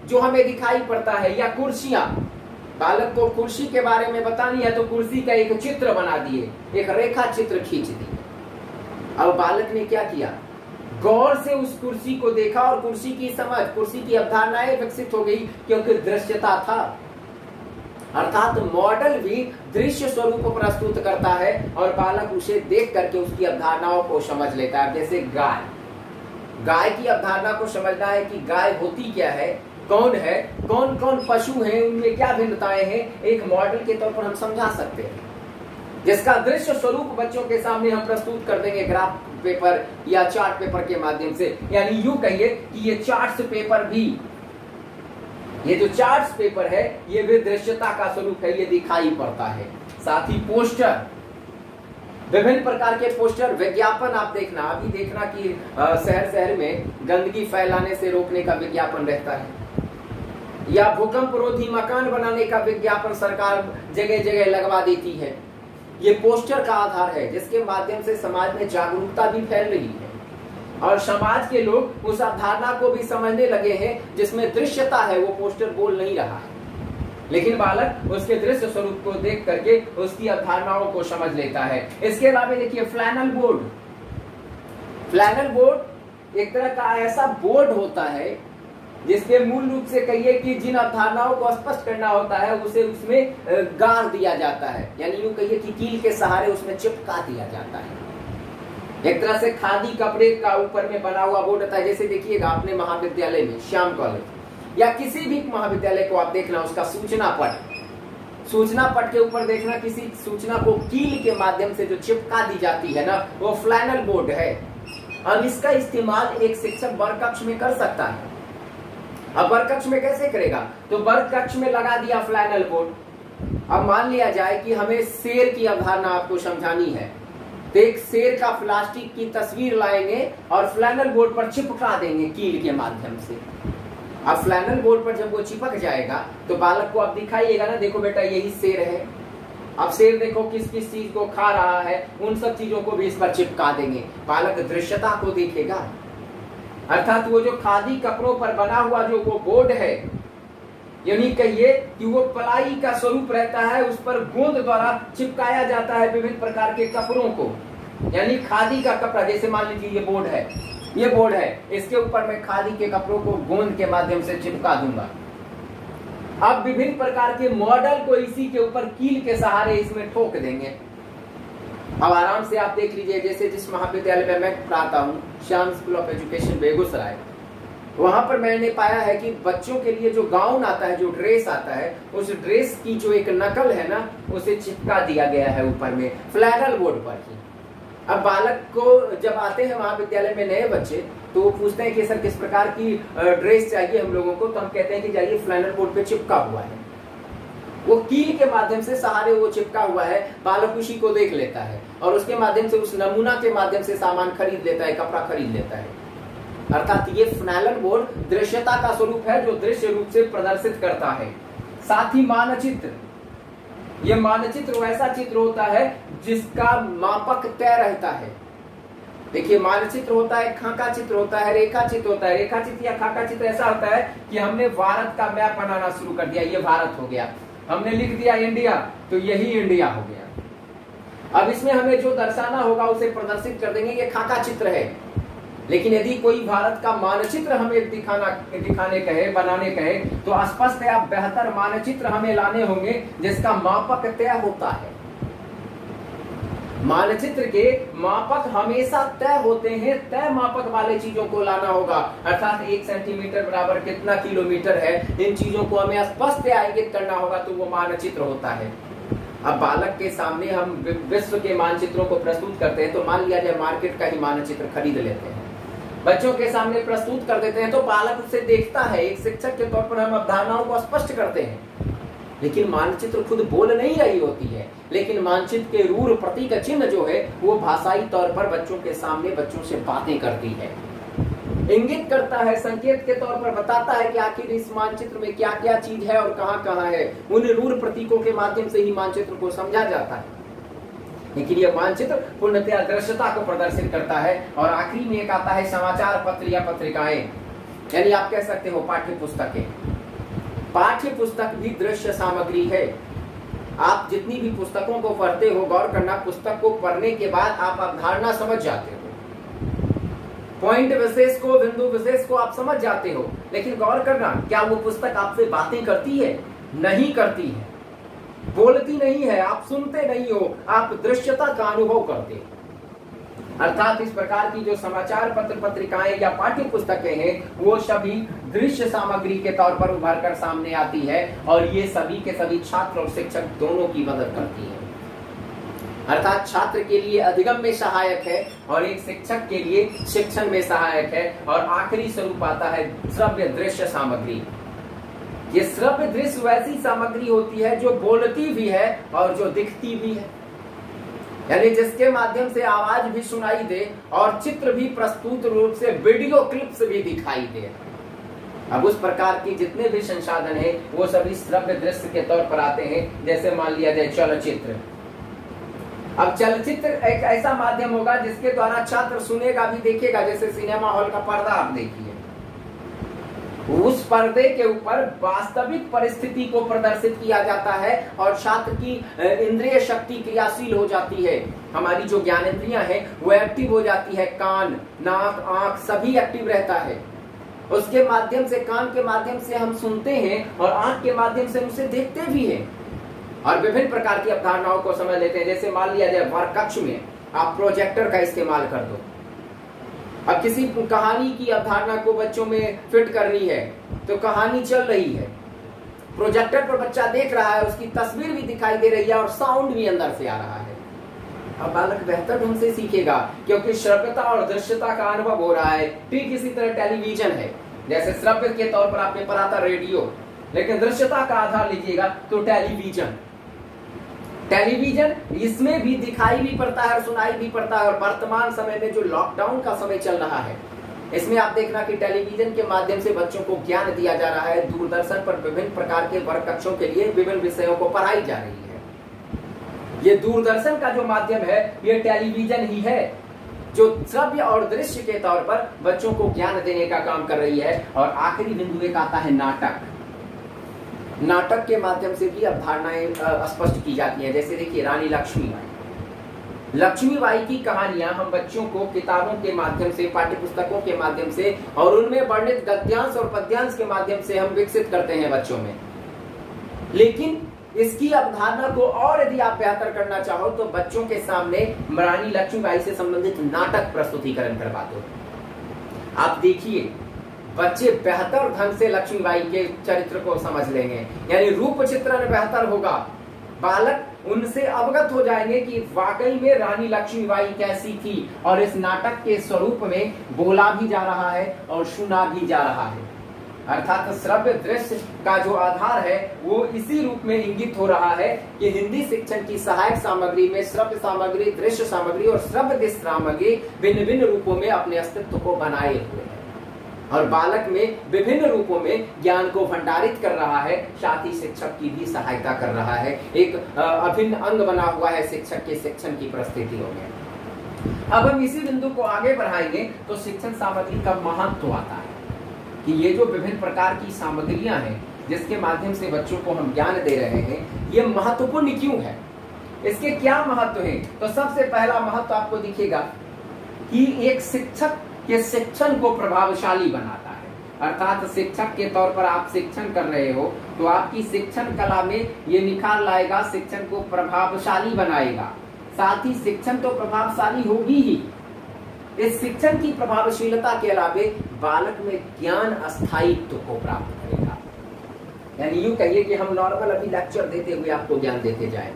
जो हमें दिखाई पड़ता है। या कुर्सियां, बालक को कुर्सी के बारे में बतानी है तो कुर्सी का एक चित्र बना दिए, एक रेखा चित्र खींच दी। अब बालक ने क्या किया? गौर से उस कुर्सी को देखा और कुर्सी की समझ, कुर्सी की अवधारणाएं विकसित हो गई, क्योंकि दृश्यता था। अर्थात मॉडल भी दृश्य स्वरूप प्रस्तुत करता है और बालक उसे देख करके उसकी अवधारणाओं को समझ लेता है। जैसे गाय, गाय की अवधारणा को समझना है कि गाय होती क्या है, कौन है, कौन कौन पशु हैं, उनमें क्या भिन्नताएं हैं, एक मॉडल के तौर पर हम समझा सकते हैं, जिसका दृश्य स्वरूप बच्चों के सामने हम प्रस्तुत कर देंगे ग्राफ पेपर या चार्ट पेपर के माध्यम से। यानी यूं कहिए कि ये चार्ट्स पेपर भी, ये जो चार्ट्स पेपर है ये भी दृश्यता का स्वरूप है, ये दिखाई पड़ता है। साथ ही पोस्टर, विभिन्न प्रकार के पोस्टर, विज्ञापन आप देखना, अभी देखना कि शहर शहर में गंदगी फैलाने से रोकने का विज्ञापन रहता है, या भूकंप रोधी मकान बनाने का विज्ञापन सरकार जगह जगह लगवा देती है। ये पोस्टर का आधार है जिसके माध्यम से समाज में जागरूकता भी फैल रही है और समाज के लोग उस अवधारणा को भी समझने लगे हैं जिसमें दृश्यता है। वो पोस्टर बोल नहीं रहा है, लेकिन बालक उसके दृश्य स्वरूप को देख करके उसकी अवधारणाओं को समझ लेता है। इसके अलावा देखिए फ्लैनल बोर्ड, फ्लैनल बोर्ड एक तरह का ऐसा बोर्ड होता है जिसके मूल रूप से कहिए कि जिन अवधारणाओं को स्पष्ट करना होता है उसे उसमें गाड़ दिया जाता है, यानी यूं कहिए कि कील के सहारे उसमें चिपका दिया जाता है। एक तरह से खादी कपड़े का ऊपर में बना हुआ बोर्ड होता है। जैसे देखिएगा अपने महाविद्यालय में, श्याम कॉलेज या किसी भी महाविद्यालय को आप देखना, उसका सूचना पट, सूचना पट के ऊपर देखना किसी सूचना को कील के माध्यम से जो चिपका दी जाती है ना, वो फ्लैनल बोर्ड है। अब इसका इस्तेमाल एक शिक्षक वर्ग कक्ष में कर सकता है। अब वर्ग कक्ष में कैसे करेगा? तो वर्ग कक्ष में लगा दिया फ्लैनल बोर्ड। अब मान लिया जाए कि हमें शेर की अवधारणा आपको समझानी है, तो एक शेर का प्लास्टिक की तस्वीर लाएंगे और फ्लैनल बोर्ड पर चिपका देंगे कील के माध्यम से। अब फ्लैनल बोर्ड पर जब वो चिपक जाएगा तो बालक को अब दिखाइएगा ना, देखो बेटा यही शेर है। अब शेर देखो किस किस चीज को खा रहा है, उन सब चीजों को भी इस पर चिपका देंगे। बालक दृश्यता को देखेगा, अर्थात वो जो खादी कपड़ों पर बना हुआ जो वो बोर्ड है, यानी कहिए कि वो पलाई का स्वरूप रहता है, उस पर गोंद द्वारा चिपकाया जाता है विभिन्न प्रकार के कपड़ों को। यानी खादी का कपड़ा, जैसे मान लीजिए ये बोर्ड है, ये बोर्ड है, इसके ऊपर मैं खादी के कपड़ों को गोंद के माध्यम से चिपका दूंगा। अब विभिन्न प्रकार के मॉडल को इसी के ऊपर कील के सहारे इसमें ठोक देंगे। अब आराम से आप देख लीजिए, जैसे जिस महाविद्यालय में मैं पढ़ाता हूँ, Shyam school of education Begusarai, वहां पर मैंने पाया है कि बच्चों के लिए जो गाउन आता है, जो ड्रेस आता है, उस ड्रेस की जो एक नकल है ना, उसे चिपका दिया गया है ऊपर में फ्लैनल बोर्ड पर ही। अब बालक को जब आते हैं महाविद्यालय में नए बच्चे, तो वो पूछते हैं कि सर किस प्रकार की ड्रेस चाहिए हम लोगों को, तो हम कहते हैं कि जाइए फ्लैनल बोर्ड पे चिपका हुआ है, वो कील के माध्यम से सहारे वो चिपका हुआ है। बालक उसी को देख लेता है और उसके माध्यम से, उस नमूना के माध्यम से सामान खरीद लेता है, कपड़ा खरीद लेता है। अर्थात ये फ्लैनल बोर्ड दृश्यता का स्वरूप है जो दृश्य रूप से प्रदर्शित करता है। साथ ही मानचित्र, ये मानचित्र वैसा चित्र होता है जिसका मापक तय रहता है। देखिए मानचित्र होता है, खाका चित्र होता है, रेखा चित्र होता है। रेखा चित्र या खाका चित्र ऐसा होता है कि हमने भारत का मैप बनाना शुरू कर दिया, ये भारत हो गया, हमने लिख दिया इंडिया, तो यही इंडिया हो गया। अब इसमें हमें जो दर्शाना होगा उसे प्रदर्शित कर देंगे। ये खाका चित्र है, लेकिन यदि कोई भारत का मानचित्र हमें दिखाने कहे, बनाने कहे, तो स्पष्ट या बेहतर मानचित्र हमें लाने होंगे जिसका मापक तय होता है। मानचित्र के मापक हमेशा तय होते हैं, तय मापक वाले चीजों को लाना होगा, अर्थात 1 सेंटीमीटर बराबर कितना किलोमीटर है, इन चीजों को हमें स्पष्ट इंगित करना होगा, तो वो मानचित्र होता है। अब बालक के सामने हम विश्व के मानचित्रों को प्रस्तुत करते हैं, तो मान लिया जाए मार्केट का ही मानचित्र खरीद लेते हैं, बच्चों के सामने प्रस्तुत कर देते हैं, तो बालक उसे देखता है। एक शिक्षक के तौर पर हम अवधारणाओं को स्पष्ट करते हैं, लेकिन मानचित्र खुद बोल नहीं रही होती है, लेकिन मानचित्र के रूढ़ प्रतीक चिन्ह जो है वो भाषाई तौर पर बच्चों के सामने बच्चों से बातें करती है, इंगित करता है, संकेत के तौर पर बताता है कि आखिर इस मानचित्र में क्या क्या चीज है और कहां कहां है। उन रूढ़ प्रतीकों के माध्यम से ही मानचित्र को समझा जाता है। लेकिन यह मानचित्र पूर्णतया दृश्यता को प्रदर्शित करता है। और आखिरी में एक आता है समाचार पत्र या पत्रिकाएं, यानी आप कह सकते हो पाठ्य पुस्तकें। पाठ्य पुस्तक भी दृश्य सामग्री है। आप जितनी भी पुस्तकों को पढ़ते हो, गौर करना, पुस्तक को पढ़ने के बाद आप अवधारणा समझ जाते हो, पॉइंट विशेष को, बिंदु विशेष को आप समझ जाते हो, लेकिन गौर करना, क्या वो पुस्तक आपसे बातें करती है? नहीं करती है, बोलती नहीं है, आप सुनते नहीं हो, आप दृश्यता का अनुभव करते हो। अर्थात इस प्रकार की जो समाचार पत्र, पत्रिकाएं या पाठ्य पुस्तकें हैं, वो सभी दृश्य सामग्री के तौर पर उभर कर सामने आती है, और ये सभी के सभी छात्र और शिक्षक दोनों की मदद करती है। अर्थात छात्र के लिए अधिगम में सहायक है और एक शिक्षक के लिए शिक्षण में सहायक है। और आखिरी स्वरूप आता है श्रव्य दृश्य सामग्री। ये श्रव्य दृश्य वैसी सामग्री होती है जो बोलती भी है और जो दिखती भी है, यानी जिसके माध्यम से आवाज भी सुनाई दे और चित्र भी प्रस्तुत रूप से, वीडियो क्लिप्स भी दिखाई दे। अब उस प्रकार की जितने भी संसाधन है वो सभी श्रव्य दृश्य के तौर पर आते हैं। जैसे मान लिया जाए चलचित्र। अब चलचित्र एक ऐसा माध्यम होगा जिसके द्वारा छात्र सुनेगा भी, देखेगा। जैसे सिनेमा हॉल का पर्दा आप देखिए, उस पर्दे के ऊपर वास्तविक परिस्थिति को प्रदर्शित किया जाता है और छात्र की इंद्रिय शक्ति क्रियाशील हो जाती है। हमारी जो ज्ञानेंद्रियां हैं वो एक्टिव हो जाती है, कान, नाक, आंख सभी एक्टिव रहता है। उसके माध्यम से, कान के माध्यम से हम सुनते हैं और आंख के माध्यम से उसे देखते भी हैं और विभिन्न प्रकार की अवधारणाओं को समझ लेते हैं। जैसे मान लिया जाए वर्ग कक्ष में आप प्रोजेक्टर का इस्तेमाल कर दो। अब किसी कहानी की अवधारणा को बच्चों में फिट करनी है, तो कहानी चल रही है, प्रोजेक्टर पर बच्चा देख रहा है, उसकी तस्वीर भी दिखाई दे रही है और साउंड भी अंदर से आ रहा है। अब बालक बेहतर ढंग से सीखेगा क्योंकि श्रव्यता और दृश्यता का अनुभव हो रहा है। ठीक इसी तरह टेलीविजन है, जैसे श्रव्य के तौर पर आपने पढ़ा था रेडियो, लेकिन दृश्यता का आधार लीजिएगा तो टेलीविजन। टेलीविजन इसमें भी दिखाई भी पड़ता है और सुनाई भी पड़ता है। और वर्तमान समय में जो लॉकडाउन का समय चल रहा है, इसमें आप देखना कि टेलीविजन के माध्यम से बच्चों को ज्ञान दिया जा रहा है। दूरदर्शन पर विभिन्न प्रकार के वर्ग कक्षों के लिए विभिन्न विषयों को पढ़ाई जा रही है। ये दूरदर्शन का जो माध्यम है, ये टेलीविजन ही है जो श्रव्य और दृश्य के तौर पर बच्चों को ज्ञान देने का काम कर रही है। और आखिरी बिंदु एक आता है नाटक। नाटक के माध्यम से भी अवधारणाएं स्पष्ट की जाती हैं। जैसे देखिए रानी लक्ष्मीबाई। लक्ष्मीबाई की कहानियां हम बच्चों को किताबों के माध्यम से, पाठ्य पुस्तकों के माध्यम से और उनमें वर्णित गद्यांश और पद्यांश के माध्यम से हम विकसित करते हैं बच्चों में। लेकिन इसकी अवधारणा को और यदि आप बेहतर करना चाहो तो बच्चों के सामने रानी लक्ष्मीबाई से संबंधित नाटक प्रस्तुतिकरण करवा दो। आप देखिए बच्चे बेहतर ढंग से लक्ष्मीबाई के चरित्र को समझ लेंगे, यानी रूप चित्रण बेहतर होगा। बालक उनसे अवगत हो जाएंगे कि वाकई में रानी लक्ष्मीबाई कैसी थी और इस नाटक के स्वरूप में बोला भी जा रहा है और सुना भी जा रहा है। अर्थात श्रव्य दृश्य का जो आधार है वो इसी रूप में इंगित हो रहा है कि हिंदी शिक्षण की सहायक सामग्री में श्रव्य सामग्री, दृश्य सामग्री और श्रव्य दृश्य सामग्री भिन्न भिन्न रूपों में अपने अस्तित्व को बनाए हुए है और बालक में विभिन्न रूपों में ज्ञान को भंडारित कर रहा है, साथ ही शिक्षक की भी सहायता कर रहा है। एक अभिन्न अंग बना हुआ है शिक्षक के शिक्षण की परिस्थितियों में। अब हम इसी बिंदु को आगे बढ़ाएंगे तो शिक्षण सामग्री का महत्व आता है कि ये जो विभिन्न प्रकार की सामग्रियां हैं जिसके माध्यम से बच्चों को हम ज्ञान दे रहे हैं, ये महत्वपूर्ण क्यों है। इसके क्या महत्व है? तो सबसे पहला महत्व आपको दिखेगा कि एक शिक्षक के शिक्षण को प्रभावशाली बनाता है। अर्थात शिक्षक के तौर पर आप शिक्षण कर रहे हो तो आपकी शिक्षण कला में ये निखार लाएगा, शिक्षण को प्रभावशाली बनाएगा। साथ ही शिक्षण तो प्रभावशाली होगी ही, इस शिक्षण की प्रभावशीलता के अलावे बालक में ज्ञान अस्थायित्व को प्राप्त करेगा। यानी यूं कहिए कि हम नॉर्मल अभी लेक्चर देते हुए आपको ज्ञान देते जाए,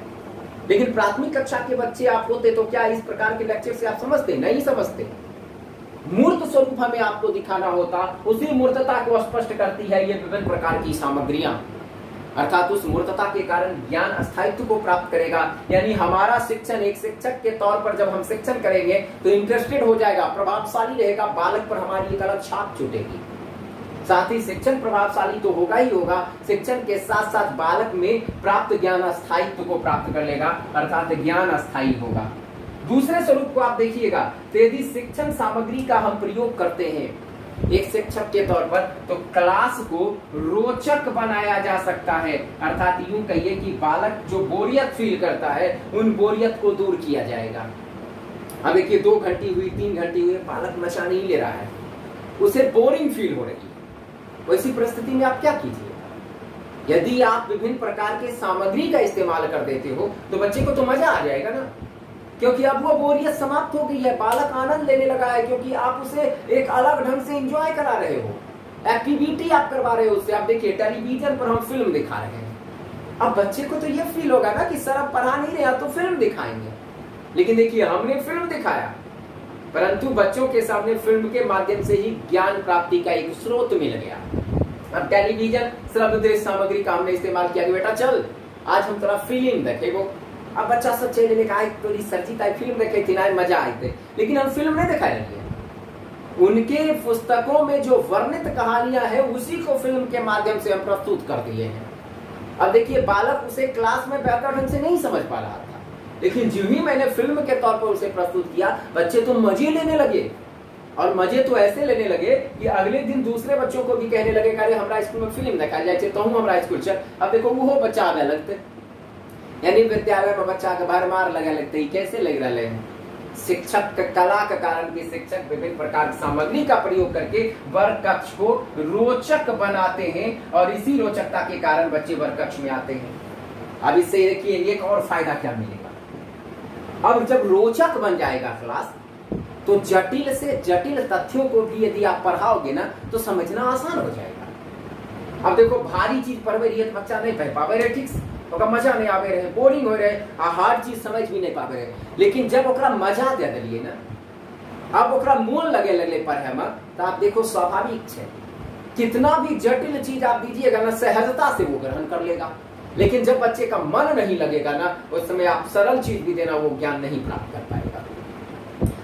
लेकिन प्राथमिक कक्षा के बच्चे आप होते तो क्या इस प्रकार के लेक्चर से आप समझते? नहीं समझते। मूर्त स्वरूप हमें आपको दिखाना होता, उसी मूर्तता को स्पष्ट करती है ये विभिन्न प्रकार की सामग्रियां। अर्थात उस मूर्तता के कारण ज्ञान अस्थायित्व को प्राप्त करेगा। यानी हमारा शिक्षण एक शिक्षक के तौर पर जब हम शिक्षण करेंगे तो इंटरेस्टेड हो जाएगा, प्रभावशाली रहेगा, बालक पर हमारी एक अलग छाप छूटेगी। साथ ही शिक्षण प्रभावशाली तो होगा ही होगा, शिक्षण के साथ साथ बालक में प्राप्त ज्ञान अस्थायित्व को प्राप्त कर लेगा, अर्थात ज्ञान अस्थायी होगा। दूसरे स्वरूप को आप देखिएगा, तो यदि शिक्षण सामग्री का हम प्रयोग करते हैं एक शिक्षक के तौर पर, तो क्लास को रोचक बनाया जा सकता है। अर्थात यूं कहिए कि बालक जो बोरियत फील करता है उन बोरियत को दूर किया जाएगा। अब देखिए 2 घंटी हुई, 3 घंटी हुई, बालक नशा नहीं ले रहा है, उसे बोरिंग फील हो रही है। वैसी परिस्थिति में आप क्या कीजिए? यदि आप विभिन्न प्रकार के सामग्री का इस्तेमाल कर देते हो तो बच्चे को तो मजा आ जाएगा ना, क्योंकि अब वो बोरियत समाप्त हो गई है, बालक आनंद लेने लगा है, क्योंकि आप उसे एक अलग ढंग से एंजॉय करा रहे हो, एक्टिविटी आप करवा रहे हो उससे। आप देखिए टेलीविजन पर हम फिल्म दिखा रहे हैं, अब बच्चे को तो ये फील होगा ना कि सर अब पढ़ा नहीं रहे तो फिल्म दिखाएंगे। लेकिन देखिए हमने फिल्म दिखाया, परंतु बच्चों के सामने फिल्म के माध्यम से ही ज्ञान प्राप्ति का एक स्रोत मिल गया। अब टेलीविजन श्रव्य दृश्य सामग्री का हमने इस्तेमाल किया कि बेटा चल आज हम थोड़ा फिल्म देखे। वो अब बच्चा सब चले ने कहा तो सरजीता फिल्म देखे थी ना, मजा आए थे, लेकिन हम फिल्म नहीं दिखा रहे हैं। उनके पुस्तकों में जो वर्णित कहानियां हैं उसी को फिल्म के माध्यम से हम प्रस्तुत कर दिए हैं। अब देखिए बालक उसे क्लास में बेहतर ढंग से नहीं समझ पा रहा था, लेकिन जो ही मैंने फिल्म के तौर पर उसे प्रस्तुत किया, बच्चे तो मजे लेने लगे, और मजे तो ऐसे लेने लगे कि अगले दिन दूसरे बच्चों को भी कहने लगे अरे हमारा स्कूल में फिल्म दिखा जाए तो हम हमारा स्कूल चल। अब देखो वो बच्चा आने लगते, यानी विद्यालय में बच्चा के भर मार लगा लगते ही कैसे लग रहे हैं। शिक्षक कला के कारण भी शिक्षक विभिन्न प्रकार की सामग्री का प्रयोग करके वर्ग कक्ष को रोचक बनाते हैं, और इसी रोचकता के कारण बच्चे वर्ग कक्ष में आते हैं। अब इससे देखिए एक और फायदा क्या मिलेगा, अब जब रोचक बन जाएगा क्लास तो जटिल से जटिल तथ्यों को भी यदि आप पढ़ाओगे ना तो समझना आसान हो जाएगा। अब देखो भारी चीज पढ़वे रही है तो बच्चा नहीं पढ़ पावे रहे, ठीक से ओकरा मजा नहीं आवे रहे, बोरिंग हो रहे, हार्ड चीज समझ भी नहीं पावे रहे। लेकिन जब ओकरा मजा दे दिलिए ना, अब ओकरा मोन लगे लगले पढ़े में, तो आप देखो स्वाभाविक है कितना भी जटिल चीज आप दीजिएगा ना सहजता से वो ग्रहण कर लेगा। लेकिन जब बच्चे का मन नहीं लगेगा ना, उस समय आप सरल चीज भी देना वो ज्ञान नहीं प्राप्त कर पाएगा।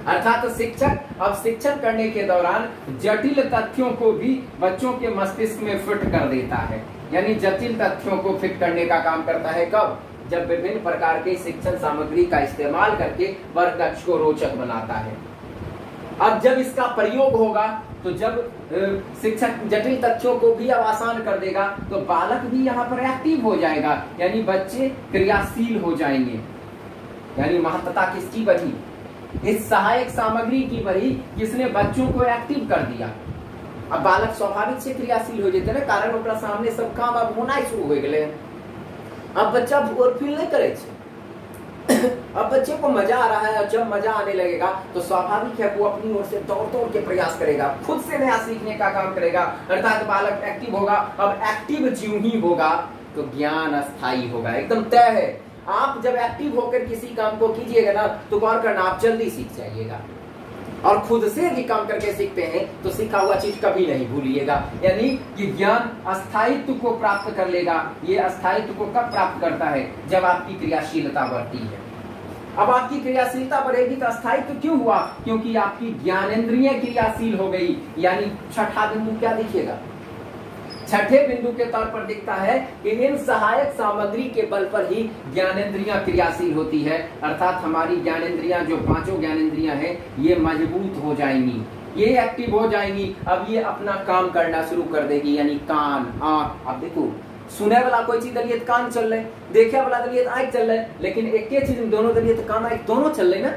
अर्थात शिक्षक अब शिक्षण करने के दौरान जटिल तथ्यों को भी बच्चों के मस्तिष्क में फिट कर देता है। यानी जटिल तथ्यों को फिट करने का काम करता है कब? जब विभिन्न प्रकार के शिक्षण सामग्री का इस्तेमाल करके वर्ग कक्ष को रोचक बनाता है। अब जब इसका प्रयोग होगा तो जब शिक्षक जटिल तथ्यों को भी अब आसान कर देगा तो बालक भी यहाँ पर एक्टिव हो जाएगा, यानी बच्चे क्रियाशील हो जाएंगे। यानी महत्ता किसकी बढ़ी? इस सहायक सामग्री की बढ़ी जिसने बच्चों को एक्टिव कर दिया। अब बालक स्वाभाविक से क्रियाशील हो जाते ना, कारण ओकरा सामने सब काम अब होना शुरू हो गए। अब बच्चा बोर फील नहीं करे, अब बच्चे को मजा आ रहा है, और जब मजा आने लगेगा तो स्वाभाविक है वो अपनी ओर से दौड़ दौड़ के प्रयास करेगा, खुद से नया सीखने का काम करेगा, अर्थात बालक एक्टिव होगा। अब एक्टिव ज्यों ही होगा तो ज्ञान अस्थायी होगा, एकदम तय है। आप जब एक्टिव होकर किसी काम को कीजिएगा ना तो गौर करना आप जल्दी सीख जाइएगा, और खुद से यदि काम करके सीखते हैं तो सीखा हुआ चीज कभी नहीं भूलिएगा। यानी कि ज्ञान अस्थायित्व को प्राप्त कर लेगा। ये अस्थायित्व को कब प्राप्त करता है? जब आपकी क्रियाशीलता बढ़ती है। अब आपकी क्रियाशीलता बढ़ेगी तो अस्थायित्व क्यों हुआ? क्योंकि आपकी ज्ञानेंद्रिय क्रियाशील हो गई। यानी छठा बिंदु क्या दिखेगा? छठे बिंदु के तौर पर दिखता है कि इन सहायक सामग्री के बल पर ही ज्ञानेंद्रियां क्रियाशील होती है, अर्थात हमारी ज्ञानेंद्रियां जो 5 ज्ञानेंद्रियां हैं ये मजबूत हो जाएंगी, ये एक्टिव हो जाएंगी। अब ये अपना काम करना शुरू कर देगी, यानी कान, आंख। अब देखो सुने वाला कोई चीज दलिए कान चल रहे, देखे वाला दलिए आंख चल रहे, लेकिन एक ही चीज दोनों दलिए कान आंख दोनों चल रहे ना,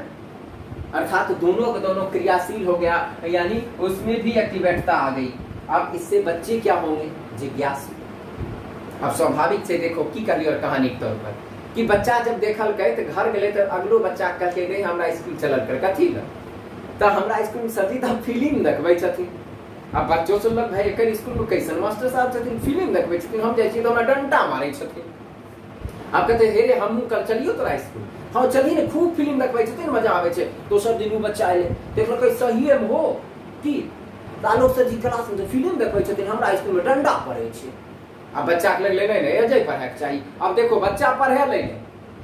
अर्थात दोनों के दोनों क्रियाशील हो गया, यानी उसमें भी एक्टिवेटता आ गई। अब इससे बच्चे क्या होंगे? जिज्ञासु। अब स्वाभाविक से देखो की करिए और कहानी के तौर पर कि बच्चा जब देखल गए तो घर गए तो अगलो बच्चा कह के गए हमरा स्कूल चलल कर कथी ल तो हमरा स्कूल में सरजी तो फिल्म देखबै छथिन। अब बच्चों से लग भाई एक स्कूल में कैसन मास्टर साहब छथिन फिल्म देखबै छथिन, हम जाइ छी तो हमरा डंडा मारै छथिन। अब कहते हे रे हमहू कल चलियो तोरा स्कूल, हाँ चली ने खूब फिल्म देखबै छथिन मजा आवे छे। दोसर दिन बच्चा आइले देखल कै सही में हो कि आलोक सर जी क्लास में फिल्म देखबै छथिन हमरा स्कूल में डंडा पड़े छे। अब बच्चा के लगे नहीं अजय पढ़े के चाहिए। अब देखो बच्चा पढ़े ले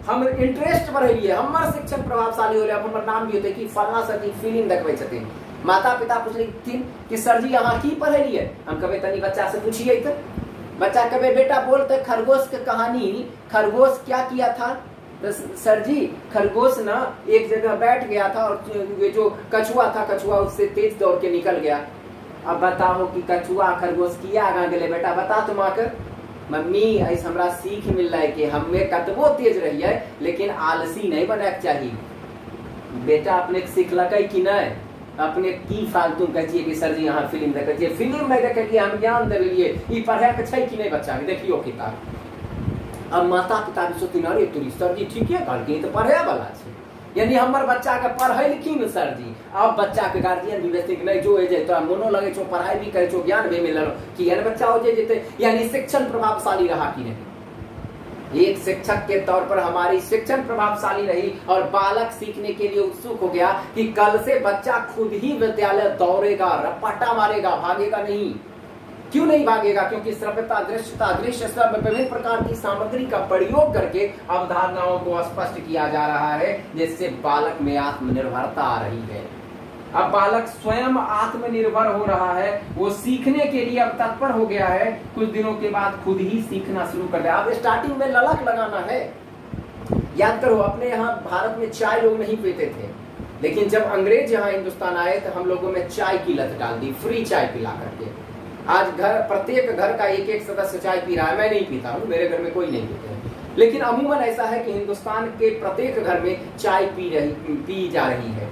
हम इंटरेस्ट बढ़ेलिए, हमार शिक्षक प्रभावशाली होले, अब हमर नाम भी होते कि फलना सर जी फिल्म देखबै छथिन। माता पिता पूछलिन कि सर जी अहाँ की पढ़ेलिए, हम कहबै तनी बच्चा से पूछिए तो बच्चा कहबै बेटा बोलते खरगोश की कहानी, खरगोश क्या किया था? तो सर जी खरगोश ना एक जगह बैठ गया था और ये जो कछुआ था कछुआ उससे तेज दौड़ के निकल गया। अब बताओ कि कछुआ खरगोश किया आगा गए बेटा बता तुम आकर। मम्मी ऐसा हमरा सीख मिल रहा है कि हमें कतबो तेज रही है लेकिन आलसी नहीं बने के चाहिए। बेटा अपने सीख लगे कि नहीं, अपने की फालतू कहिए कि सर जी यहाँ फिल्म देखे, फिल्म नहीं देखे हम ज्ञान देलिए ई पढ़े के छै कि नहीं बच्चा के देखियो किताब। अब माता पिता भी सोचती अरे तोरी सर जी ठीक है कहलखिन तो पढ़े वाला है, यानी हमार बच्चा के पढ़ेलखिन सर जी। अब बच्चा के गार्जियन भी बेचते नहीं जो है तोरा मोनो लगे छो पढ़ाई भी करे छो ज्ञान भी मिलल कि यार बच्चा हो जेते, यानी शिक्षण प्रभावशाली रहा कि नहीं। एक शिक्षक के तौर पर हमारी शिक्षण प्रभावशाली रही और बालक सीखने के लिए उत्सुक हो गया कि कल से बच्चा खुद ही विद्यालय दौड़ेगा, रपाटा मारेगा, भागेगा नहीं। क्यों नहीं भागेगा? क्योंकि श्रव्यता, दृश्यता, दृश्य श्रव्य विभिन्न प्रकार की सामग्री का प्रयोग करके अवधारणाओं को स्पष्ट किया जा रहा है, जिससे बालक में आत्मनिर्भरता आ रही है। अब बालक स्वयं आत्मनिर्भर हो रहा है, वो सीखने के लिए अब तत्पर हो गया है, कुछ दिनों के बाद खुद ही सीखना शुरू कर दिया। अब स्टार्टिंग में ललक लगाना है। याद करो अपने यहाँ भारत में चाय लोग नहीं पीते थे, लेकिन जब अंग्रेज यहाँ हिंदुस्तान आए तो हम लोगों में चाय की लत डाल दी, फ्री चाय पिला करके। आज घर प्रत्येक घर का एक एक सदस्य चाय पी रहा है, मैं नहीं पीता हूँ, मेरे घर में कोई नहीं पीता है, लेकिन अमूमन ऐसा है कि हिंदुस्तान के प्रत्येक घर में चाय पी जा रही है।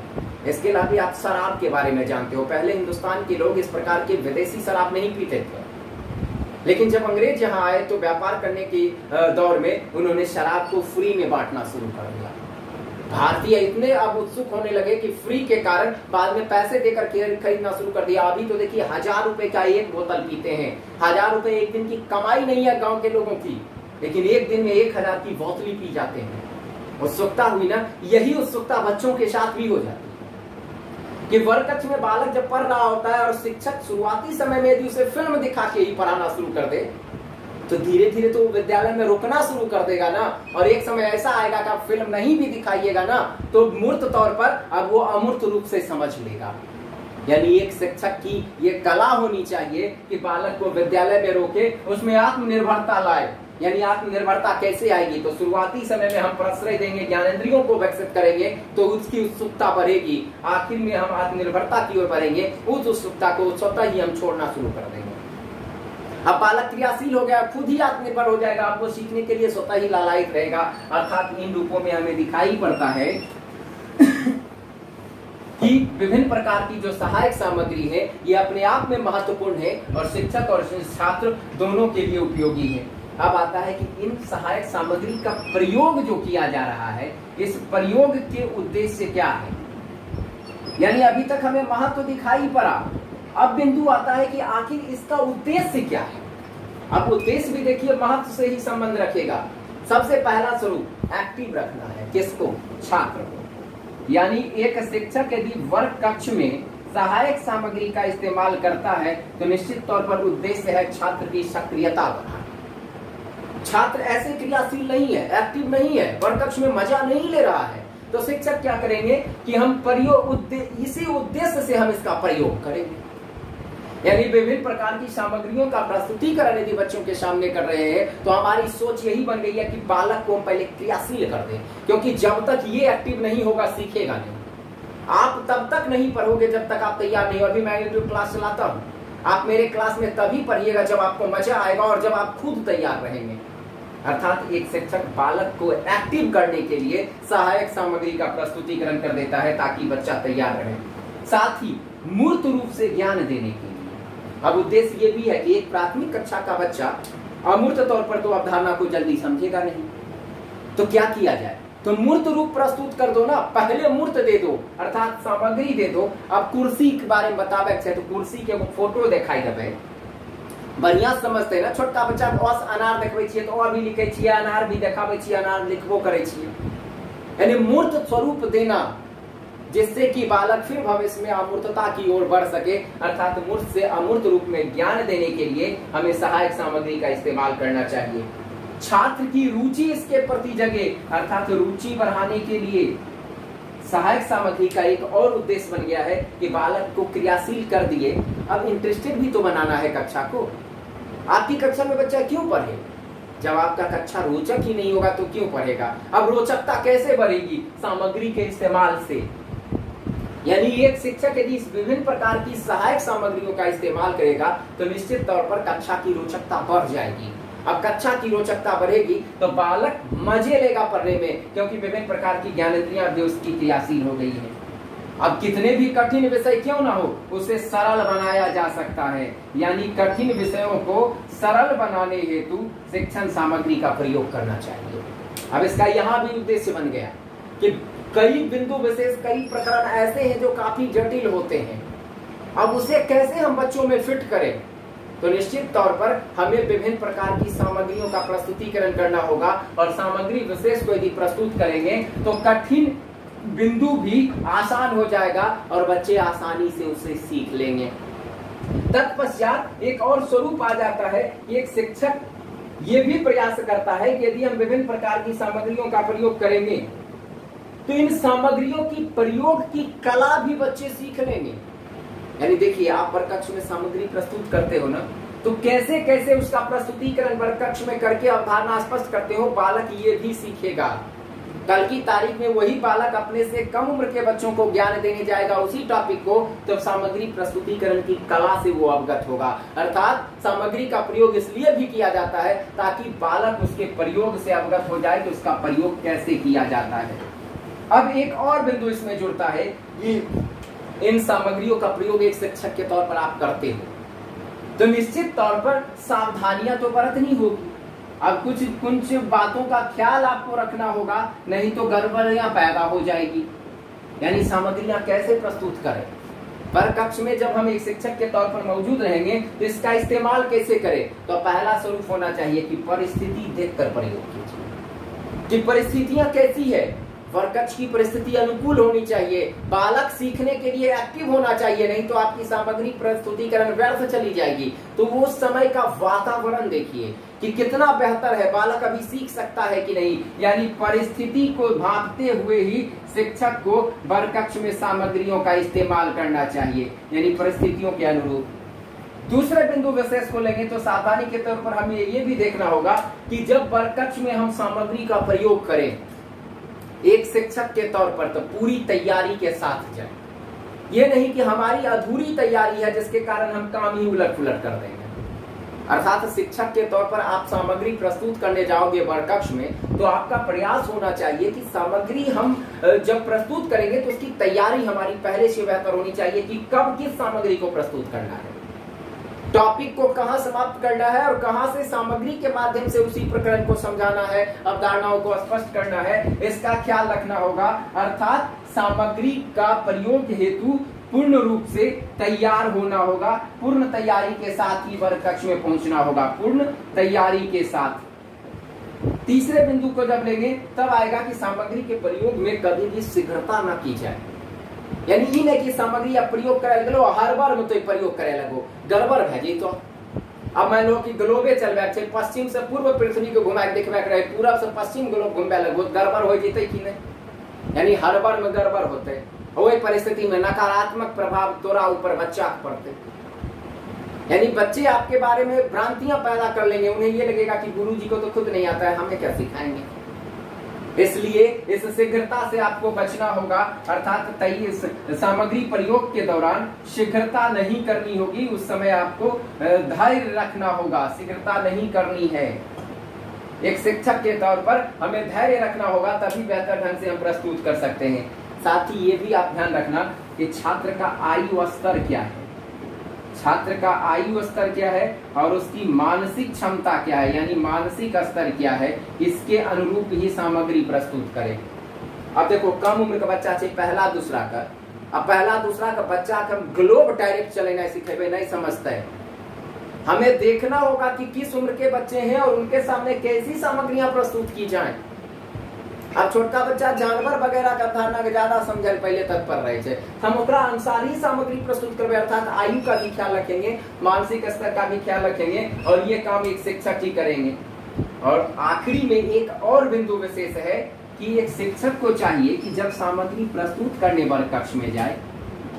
इसके अलावा आप शराब के बारे में जानते हो, पहले हिंदुस्तान के लोग इस प्रकार के विदेशी शराब नहीं पीते थे, लेकिन जब अंग्रेज यहाँ आए तो व्यापार करने के दौर में उन्होंने शराब को फ्री में बांटना शुरू कर दिया। भारतीय इतने अब उत्सुक होने लगे कि फ्री के कारण बाद में पैसे देकर खरीदना शुरू कर दिया। अभी तो देखिए 1000 रुपए का एक बोतल पीते हैं। 1000 रुपए एक दिन की कमाई नहीं है गांव के लोगों की, लेकिन एक दिन में 1000 की बोतली पी जाते हैं। उत्सुकता हुई ना, यही उत्सुकता बच्चों के साथ भी हो जाती है कि वर्ग कक्ष में बालक जब पढ़ रहा होता है और शिक्षक शुरुआती समय में यदि उसे फिल्म दिखा के ही पढ़ाना शुरू कर दे तो धीरे धीरे तो विद्यालय में रुकना शुरू कर देगा ना। और एक समय ऐसा आएगा कि आप फिल्म नहीं भी दिखाइएगा ना तो मूर्त तौर पर अब वो अमूर्त रूप से समझ लेगा। यानी एक शिक्षक की ये कला होनी चाहिए कि बालक को विद्यालय में रोके, उसमें आत्मनिर्भरता लाए। यानी आत्मनिर्भरता कैसे आएगी? तो शुरुआती समय में हम प्रश्रय देंगे, ज्ञानेंद्रियों को विकसित करेंगे तो उसकी उत्सुकता बढ़ेगी। आखिर में हम आत्मनिर्भरता की ओर बढ़ेंगे, उस उत्सुकता को स्वतः ही हम छोड़ना शुरू कर देंगे। अब बालक क्रियाशील हो गया, खुद ही आत्मनिर्भर हो जाएगा, आपको सीखने के लिए स्वतः ही लालायित रहेगा। अर्थात इन रूपों में हमें दिखाई पड़ता है कि विभिन्न प्रकार की जो सहायक सामग्री है ये अपने आप में महत्वपूर्ण है और शिक्षक और छात्र दोनों के लिए उपयोगी है। अब आता है कि इन सहायक सामग्री का प्रयोग जो किया जा रहा है, इस प्रयोग के उद्देश्य क्या है? यानी अभी तक हमें महत्व दिखाई पड़ा, अब बिंदु आता है कि आखिर इसका उद्देश्य क्या है। अब उद्देश्य भी देखिए महत्व से ही संबंध रखेगा। सबसे पहला स्वरूप एक्टिव रखना है, किसको? छात्र को। यानी एक शिक्षक यदि वर्ग कक्ष में सहायक सामग्री का इस्तेमाल करता है तो निश्चित तौर पर उद्देश्य है छात्र की सक्रियता बढ़ाना। छात्र ऐसे क्रियाशील नहीं है, एक्टिव नहीं है, वर्ग कक्ष में मजा नहीं ले रहा है, तो शिक्षक क्या करेंगे कि हम इसी उद्देश्य से हम इसका प्रयोग करेंगे। यानी विभिन्न प्रकार की सामग्रियों का प्रस्तुतिकरण यदि बच्चों के सामने कर रहे हैं तो हमारी सोच यही बन गई है कि बालक को हम पहले क्रियाशील कर दें, क्योंकि जब तक ये एक्टिव नहीं होगा सीखेगा नहीं। आप तब तक नहीं पढ़ोगे जब तक आप तैयार नहीं हो। अभी मैं यूट्यूब क्लास चलाता हूँ, आप मेरे क्लास में तभी पढ़िएगा जब आपको मजा आएगा और जब आप खुद तैयार रहेंगे। अर्थात एक शिक्षक बालक को एक्टिव करने के लिए सहायक सामग्री का प्रस्तुतिकरण कर देता है ताकि बच्चा तैयार रहे, साथ ही मूर्त रूप से ज्ञान देने के लिए। अब उद्देश्य ये भी है कि एक प्राथमिक कक्षा का बच्चा अमूर्त तौर पर तो अवधारणा को जल्दी समझेगा नहीं, तो क्या किया जाए, तो मूर्त रूप प्रस्तुत कर दो ना, पहले मूर्त दे दो अर्थात सामग्री दे दो। अब कुर्सी के बारे में बतावे तो कुर्सी के फोटो दिखाई देवे, बढ़िया समझते ना, छोटका बच्चा अनार देखबे छियै तो अभी लिखे छियै, अनार भी देखाबे छियै, अनार लिखबो करे छियै, यानी मूर्त स्वरूप देना, जिससे कि बालक फिर भविष्य में अमूर्तता की ओर बढ़ सके। अर्थात मूर्त से अमूर्त रूप में ज्ञान देने के लिए हमें सहायक सामग्री का इस्तेमाल करना चाहिए। छात्र की रुचि इसके प्रति जगे, अर्थात रुचि बढ़ाने के लिए सहायक सामग्री का एक और उद्देश्य बन गया है कि बालक को क्रियाशील कर दिए। अब इंटरेस्टेड भी तो बनाना है कक्षा को। आपकी कक्षा में बच्चा क्यों पढ़े, जब आपका कक्षा रोचक ही नहीं होगा तो क्यों पढ़ेगा। अब रोचकता कैसे बढ़ेगी, सामग्री के इस्तेमाल से। यानी एक शिक्षक यदि विभिन्न प्रकार की सहायक सामग्रियों का इस्तेमाल करेगा तो निश्चित तौर पर कक्षा की रोचकता बढ़ जाएगी। अब कक्षा की रोचकता बढ़ेगी तो बालक मजे लेगा पढ़ने में, क्योंकि विभिन्न प्रकार की ज्ञानेंद्रियां भी उसकी क्रियाशील हो गई है। अब कितने भी कठिन विषय क्यों ना हो, उसे सरल बनाया जा सकता है। यानी कठिन विषयों को सरल बनाने हेतु शिक्षण सामग्री का प्रयोग करना चाहिए। अब इसका यहाँ भी उद्देश्य बन गया कि कई बिंदु विशेष, कई प्रकरण ऐसे हैं जो काफी जटिल होते हैं। अब उसे कैसे हम बच्चों में फिट करें, तो निश्चित तौर पर हमें विभिन्न प्रकार की सामग्रियों का प्रस्तुतिकरण करना होगा। और सामग्री विशेष को यदि प्रस्तुत करेंगे तो कठिन बिंदु भी आसान हो जाएगा और बच्चे आसानी से उसे सीख लेंगे। तत्पश्चात एक और स्वरूप आ जाता है कि एक शिक्षक ये भी प्रयास करता है कि यदि हम विभिन्न प्रकार की सामग्रियों का प्रयोग करेंगे तो इन सामग्रियों की प्रयोग की कला भी बच्चे सीख लेंगे। यानी देखिए, आप वर्गकक्ष में सामग्री प्रस्तुत करते हो ना, तो कैसे कैसे उसका प्रस्तुतिकरण वर्गकक्ष में करके अवधारणा स्पष्ट करते हो, बालक ये भी सीखेगा। कल की तारीख में वही बालक अपने से कम उम्र के बच्चों को ज्ञान देने जाएगा उसी टॉपिक को, तो सामग्री प्रस्तुतिकरण की कला से वो अवगत होगा। अर्थात सामग्री का प्रयोग इसलिए भी किया जाता है ताकि बालक उसके प्रयोग से अवगत हो जाए कि उसका प्रयोग कैसे किया जाता है। अब एक और बिंदु इसमें जुड़ता है कि इन सामग्रियों का प्रयोग एक शिक्षक के तौर पर आप करते हो तो निश्चित तौर पर सावधानियां तो बरतनी होगी। अब कुछ बातों का ख्याल आपको रखना होगा, नहीं तो गड़बड़ियां पैदा हो जाएगी। यानी सामग्रियां कैसे प्रस्तुत करें, वर्गकक्ष में जब हम एक शिक्षक के तौर पर मौजूद रहेंगे तो इसका इस्तेमाल कैसे करें, तो पहला स्वरूप होना चाहिए कि परिस्थिति देखकर प्रयोग कीजिए कि परिस्थितियां कैसी है। वर्गकक्ष की परिस्थिति अनुकूल होनी चाहिए, बालक सीखने के लिए एक्टिव होना चाहिए, नहीं तो आपकी सामग्री प्रस्तुतिकरण व्यर्थ चली जाएगी। तो वो समय का वातावरण देखिए कि कितना बेहतर है, बालक अभी सीख सकता है कि नहीं। यानी परिस्थिति को भांपते हुए ही शिक्षक को वर्गकक्ष में सामग्रियों का इस्तेमाल करना चाहिए, यानी परिस्थितियों के अनुरूप। दूसरे बिंदु विशेष को लेंगे तो सावधानी के तौर पर हमें ये भी देखना होगा कि जब वर्गकक्ष में हम सामग्री का प्रयोग करें एक शिक्षक के तौर पर तो पूरी तैयारी के साथ जाए। ये नहीं कि हमारी अधूरी तैयारी है जिसके कारण हम काम ही उलट पुलट कर देंगे। अर्थात शिक्षक के तौर पर आप सामग्री प्रस्तुत करने जाओगे वर्गकक्ष में तो आपका प्रयास होना चाहिए कि सामग्री हम जब प्रस्तुत करेंगे तो उसकी तैयारी हमारी पहले से बेहतर होनी चाहिए कि कब किस सामग्री को प्रस्तुत करना है, टॉपिक को कहां समाप्त करना है और कहां से सामग्री के माध्यम से उसी प्रकरण को समझाना है, अवधारणाओं को स्पष्ट करना है, इसका ख्याल रखना होगा। अर्थात सामग्री का प्रयोग हेतु पूर्ण रूप से तैयार होना होगा, पूर्ण तैयारी के साथ ही वर्गकक्ष में पहुंचना होगा, पूर्ण तैयारी के साथ। तीसरे बिंदु को जब लेंगे तब आएगा कि सामग्री के प्रयोग में कभी भी शीघ्रता न की जाए। यानी ये नहीं कि सामग्री आप प्रयोग करे लगो हर बार में तो प्रयोग करे लगो, गड़बड़ भेजी तो। अब मान लो कि ग्लोबे चलबे छै, पश्चिम से पूर्व पृथ्वी को घुमा के देखबे रहे, पूरब से पश्चिम ग्लोब घुमबे लगो, गड़बड़ हो जैते कि नहीं। यानी हर बार में गड़बड़ होते, वही परिस्थिति में नकारात्मक प्रभाव तोरा ऊपर बच्चा पड़ते। यानी बच्चे आपके बारे में भ्रांतियां पैदा कर लेंगे, उन्हें ये लगेगा कि गुरुजी को तो खुद नहीं आता है, हमें क्या सिखाएंगे। इसलिए इस शीघ्रता से आपको बचना होगा, अर्थात सामग्री प्रयोग के दौरान शीघ्रता नहीं करनी होगी। उस समय आपको धैर्य रखना होगा, शीघ्रता नहीं करनी है। एक शिक्षक के तौर पर हमें धैर्य रखना होगा, तभी बेहतर ढंग से हम प्रस्तुत कर सकते हैं। साथ ही ये भी आप ध्यान रखना कि छात्र का आयु स्तर क्या है, छात्र का आयु स्तर क्या है और उसकी मानसिक क्षमता क्या है, यानी मानसिक स्तर क्या है, इसके अनुरूप ही सामग्री प्रस्तुत करें। अब देखो, कम उम्र का बच्चा चाहिए पहला दूसरा का, अब पहला दूसरा का बच्चा का ग्लोब डायरेक्ट चले नहीं सिखेबे, नहीं समझता है। हमें देखना होगा कि किस उम्र के बच्चे हैं और उनके सामने कैसी सामग्रियां प्रस्तुत की जाएं। अब छोटका बच्चा जानवर वगैरह का धारणा के ज्यादा समझे पहले तत्पर रहे थे, हम ओकरा अनुसार ही सामग्री प्रस्तुत करबे, अर्थात आयु का भी ख्याल रखेंगे, मानसिक स्तर का भी ख्याल रखेंगे, और ये काम एक शिक्षक ही करेंगे। और आखिरी में एक और बिंदु विशेष है कि एक शिक्षक को चाहिए कि जब सामग्री प्रस्तुत करने वर्ग कक्ष में जाए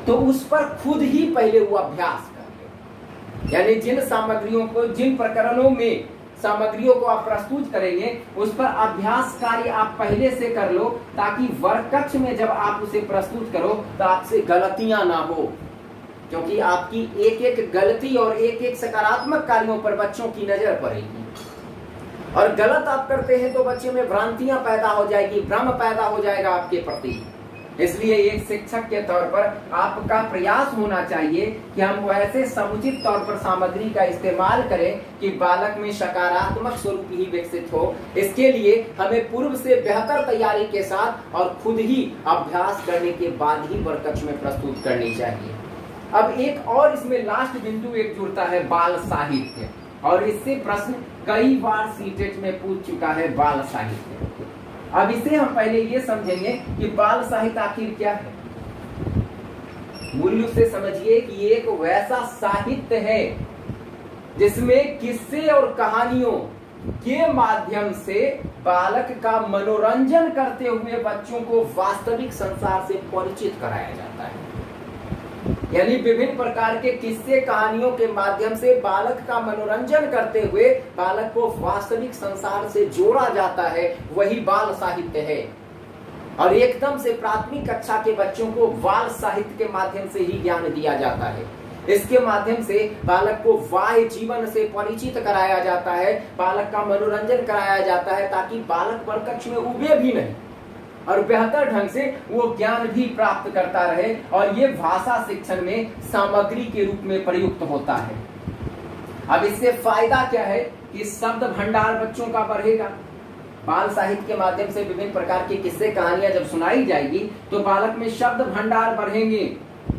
तो उस पर खुद ही पहले वो अभ्यास कर, यानी जिन सामग्रियों को, जिन प्रकरणों में सामग्रियों को आप प्रस्तुत करेंगे उस पर अभ्यास कार्य आप पहले से कर लो, ताकि वर्ग कक्ष में जब आप उसे प्रस्तुत करो तो आपसे गलतियां ना हो, क्योंकि आपकी एक एक गलती और एक एक सकारात्मक कार्यों पर बच्चों की नजर पड़ेगी, और गलत आप करते हैं तो बच्चे में भ्रांतियां पैदा हो जाएगी, भ्रम पैदा हो जाएगा आपके प्रति। इसलिए एक शिक्षक के तौर पर आपका प्रयास होना चाहिए कि हम वैसे समुचित तौर पर सामग्री का इस्तेमाल करें कि बालक में सकारात्मक स्वरूप ही विकसित हो। इसके लिए हमें पूर्व से बेहतर तैयारी के साथ और खुद ही अभ्यास करने के बाद ही वर्ग कक्ष में प्रस्तुत करनी चाहिए। अब एक और इसमें लास्ट बिंदु एक जुड़ता है बाल साहित्य, और इससे प्रश्न कई बार सीटेट में पूछ चुका है बाल साहित्य। अब इसे हम पहले ये समझेंगे कि बाल साहित्य आखिर क्या है। मूल रूप से समझिए कि ये एक वैसा साहित्य है जिसमें किस्से और कहानियों के माध्यम से बालक का मनोरंजन करते हुए बच्चों को वास्तविक संसार से परिचित कराया जाता है। यानी विभिन्न प्रकार के किस्से कहानियों के माध्यम से बालक का मनोरंजन करते हुए बालक को वास्तविक संसार से जोड़ा जाता है, वही बाल साहित्य है। और एकदम से प्राथमिक कक्षा के बच्चों को बाल साहित्य के माध्यम से ही ज्ञान दिया जाता है। इसके माध्यम से बालक को बाह्य जीवन से परिचित कराया जाता है, बालक का मनोरंजन कराया जाता है, ताकि बालक वर्ग कक्ष में उबे भी नहीं और बेहतर ढंग से वो ज्ञान भी प्राप्त करता रहे। और ये भाषा शिक्षण में सामग्री के रूप में प्रयुक्त होता है। अब इससे फायदा क्या है कि शब्द भंडार बच्चों का बढ़ेगा। बाल साहित्य के माध्यम से विभिन्न प्रकार की किस्से कहानियां जब सुनाई जाएगी तो बालक में शब्द भंडार बढ़ेंगे,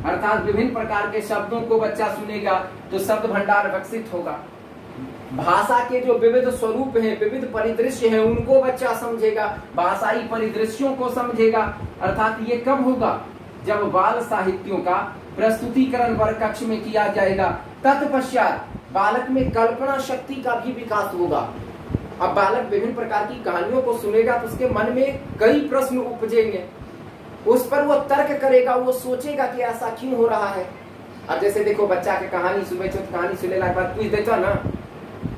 अर्थात विभिन्न प्रकार के शब्दों को बच्चा सुनेगा तो शब्द भंडार विकसित होगा। भाषा के जो विविध स्वरूप हैं, विविध परिदृश्य हैं, उनको बच्चा समझेगा, भाषाई परिदृश्यों को समझेगा। अर्थात ये कब होगा? जब बाल साहित्यों का प्रस्तुतिकरण वर्ग कक्ष में किया जाएगा। तत्पश्चात बालक में कल्पना शक्ति का भी विकास होगा। अब बालक विभिन्न प्रकार की कहानियों को सुनेगा तो उसके मन में कई प्रश्न उपजेंगे, उस पर वो तर्क करेगा, वो सोचेगा कि ऐसा क्यों हो रहा है। अब जैसे देखो, बच्चा के कहानी सुबह कहानी सुनेला के बाद पूछ देता ना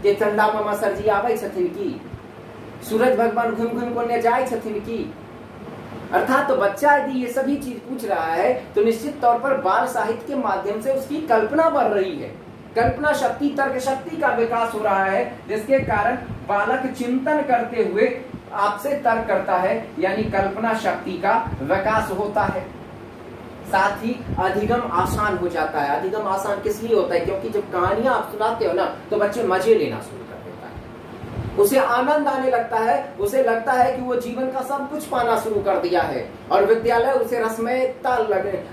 कि चंदा मामा सर जी आवे छथिन की, सूरज भगवान घूम घूम को ने जाए छथिन की। अर्थात तो बच्चा यदि ये सभी चीज पूछ रहा है तो निश्चित तौर पर बाल साहित्य के माध्यम से उसकी कल्पना बढ़ रही है, कल्पना शक्ति, तर्क शक्ति का विकास हो रहा है, जिसके कारण बालक चिंतन करते हुए आपसे तर्क करता है, यानी कल्पना शक्ति का विकास होता है। साथ ही अधिगम आसान हो जाता है। अधिगम आसान किस लिए होता है? क्योंकि जब कहानियां आप सुनाते हो ना तो बच्चे मजे लेना शुरू कर देता है, उसे आनंद आने लगता है, उसे लगता है कि वो जीवन का सब कुछ पाना शुरू कर दिया है और विद्यालय उसे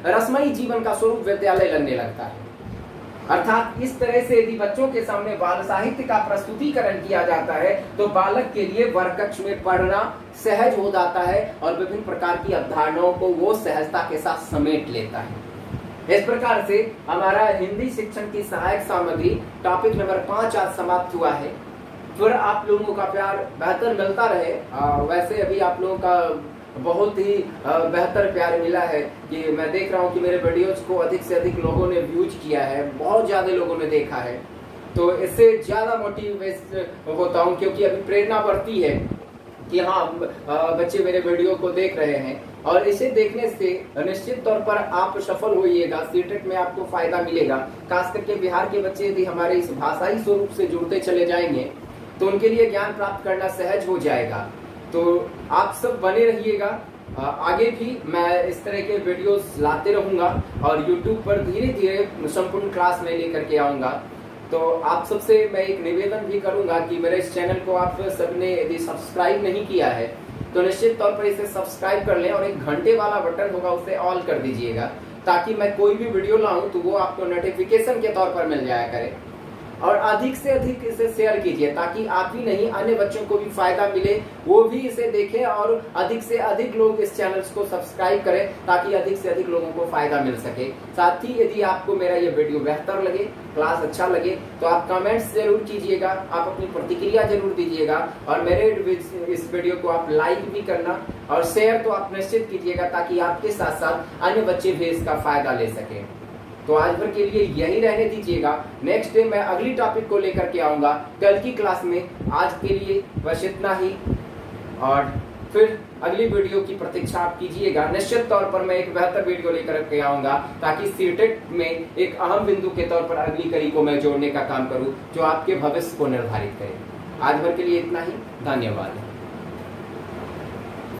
रसमयी जीवन का स्वरूप विद्यालय लगने लगता है। अर्थात इस तरह से यदि बच्चों के सामने बाल साहित्य का प्रस्तुतिकरण किया जाता है तो बालक के लिए वर्ग कक्ष में पढ़ना सहज हो जाता है और विभिन्न प्रकार की अवधारणाओं को वो सहजता के साथ समेट लेता है। इस प्रकार से हमारा हिंदी शिक्षण की सहायक सामग्री टॉपिक नंबर 5 आज समाप्त हुआ है। फिर आप लोगों का प्यार बेहतर मिलता रहे। वैसे अभी आप लोगों का बहुत ही बेहतर प्यार मिला है कि मैं देख रहा हूं कि मेरे वीडियोज को अधिक से अधिक लोगों ने व्यूज किया है, बहुत ज्यादा लोगों ने देखा है, तो इससे ज्यादा मोटिवेट होता हूं क्योंकि अभी प्रेरणा बढ़ती है कि हाँ बच्चे मेरे वीडियो को देख रहे हैं, और इसे देखने से निश्चित तौर पर आप सफल होइएगा, सीटेट में आपको फायदा मिलेगा। खास करके बिहार के बच्चे यदि हमारे इस भाषाई स्वरूप से जुड़ते चले जाएंगे तो उनके लिए ज्ञान प्राप्त करना सहज हो जाएगा। तो आप सब बने रहिएगा, आगे भी मैं इस तरह के वीडियोस लाते रहूंगा और YouTube पर धीरे धीरे संपूर्ण क्लास में लेकर के आऊंगा। तो आप सबसे मैं एक निवेदन भी करूंगा कि मेरे इस चैनल को आप सबने यदि सब्सक्राइब नहीं किया है तो निश्चित तौर पर इसे सब्सक्राइब कर लें, और एक घंटे वाला बटन होगा उसे ऑल कर दीजिएगा, ताकि मैं कोई भी वीडियो लाऊं तो वो आपको नोटिफिकेशन के तौर पर मिल जाया करे। और अधिक से अधिक इसे शेयर कीजिए, ताकि आप ही नहीं अन्य बच्चों को भी फायदा मिले, वो भी इसे देखें और अधिक से अधिक लोग इस चैनल को सब्सक्राइब करें, ताकि अधिक से अधिक लोगों को फायदा मिल सके। साथ ही यदि आपको मेरा ये वीडियो बेहतर लगे, क्लास अच्छा लगे, तो आप कमेंट्स जरूर कीजिएगा, आप अपनी प्रतिक्रिया जरूर दीजिएगा, और मेरे इस वीडियो को आप लाइक भी करना और शेयर तो आप निश्चित कीजिएगा, ताकि आपके साथ साथ अन्य बच्चे भी इसका फायदा ले सके। तो आज भर के लिए यही रहने दीजिएगा, नेक्स्ट डे मैं अगली टॉपिक को लेकर के आऊंगा कल की क्लास में। आज के लिए बस इतना ही, और फिर अगली वीडियो की प्रतीक्षा आप कीजिएगा। निश्चित तौर पर मैं एक बेहतर वीडियो लेकर के आऊंगा, ताकि सीटेट में एक अहम बिंदु के तौर पर अगली कड़ी को मैं जोड़ने का काम करूं, जो आपके भविष्य को निर्धारित करे। आज भर के लिए इतना ही, धन्यवाद।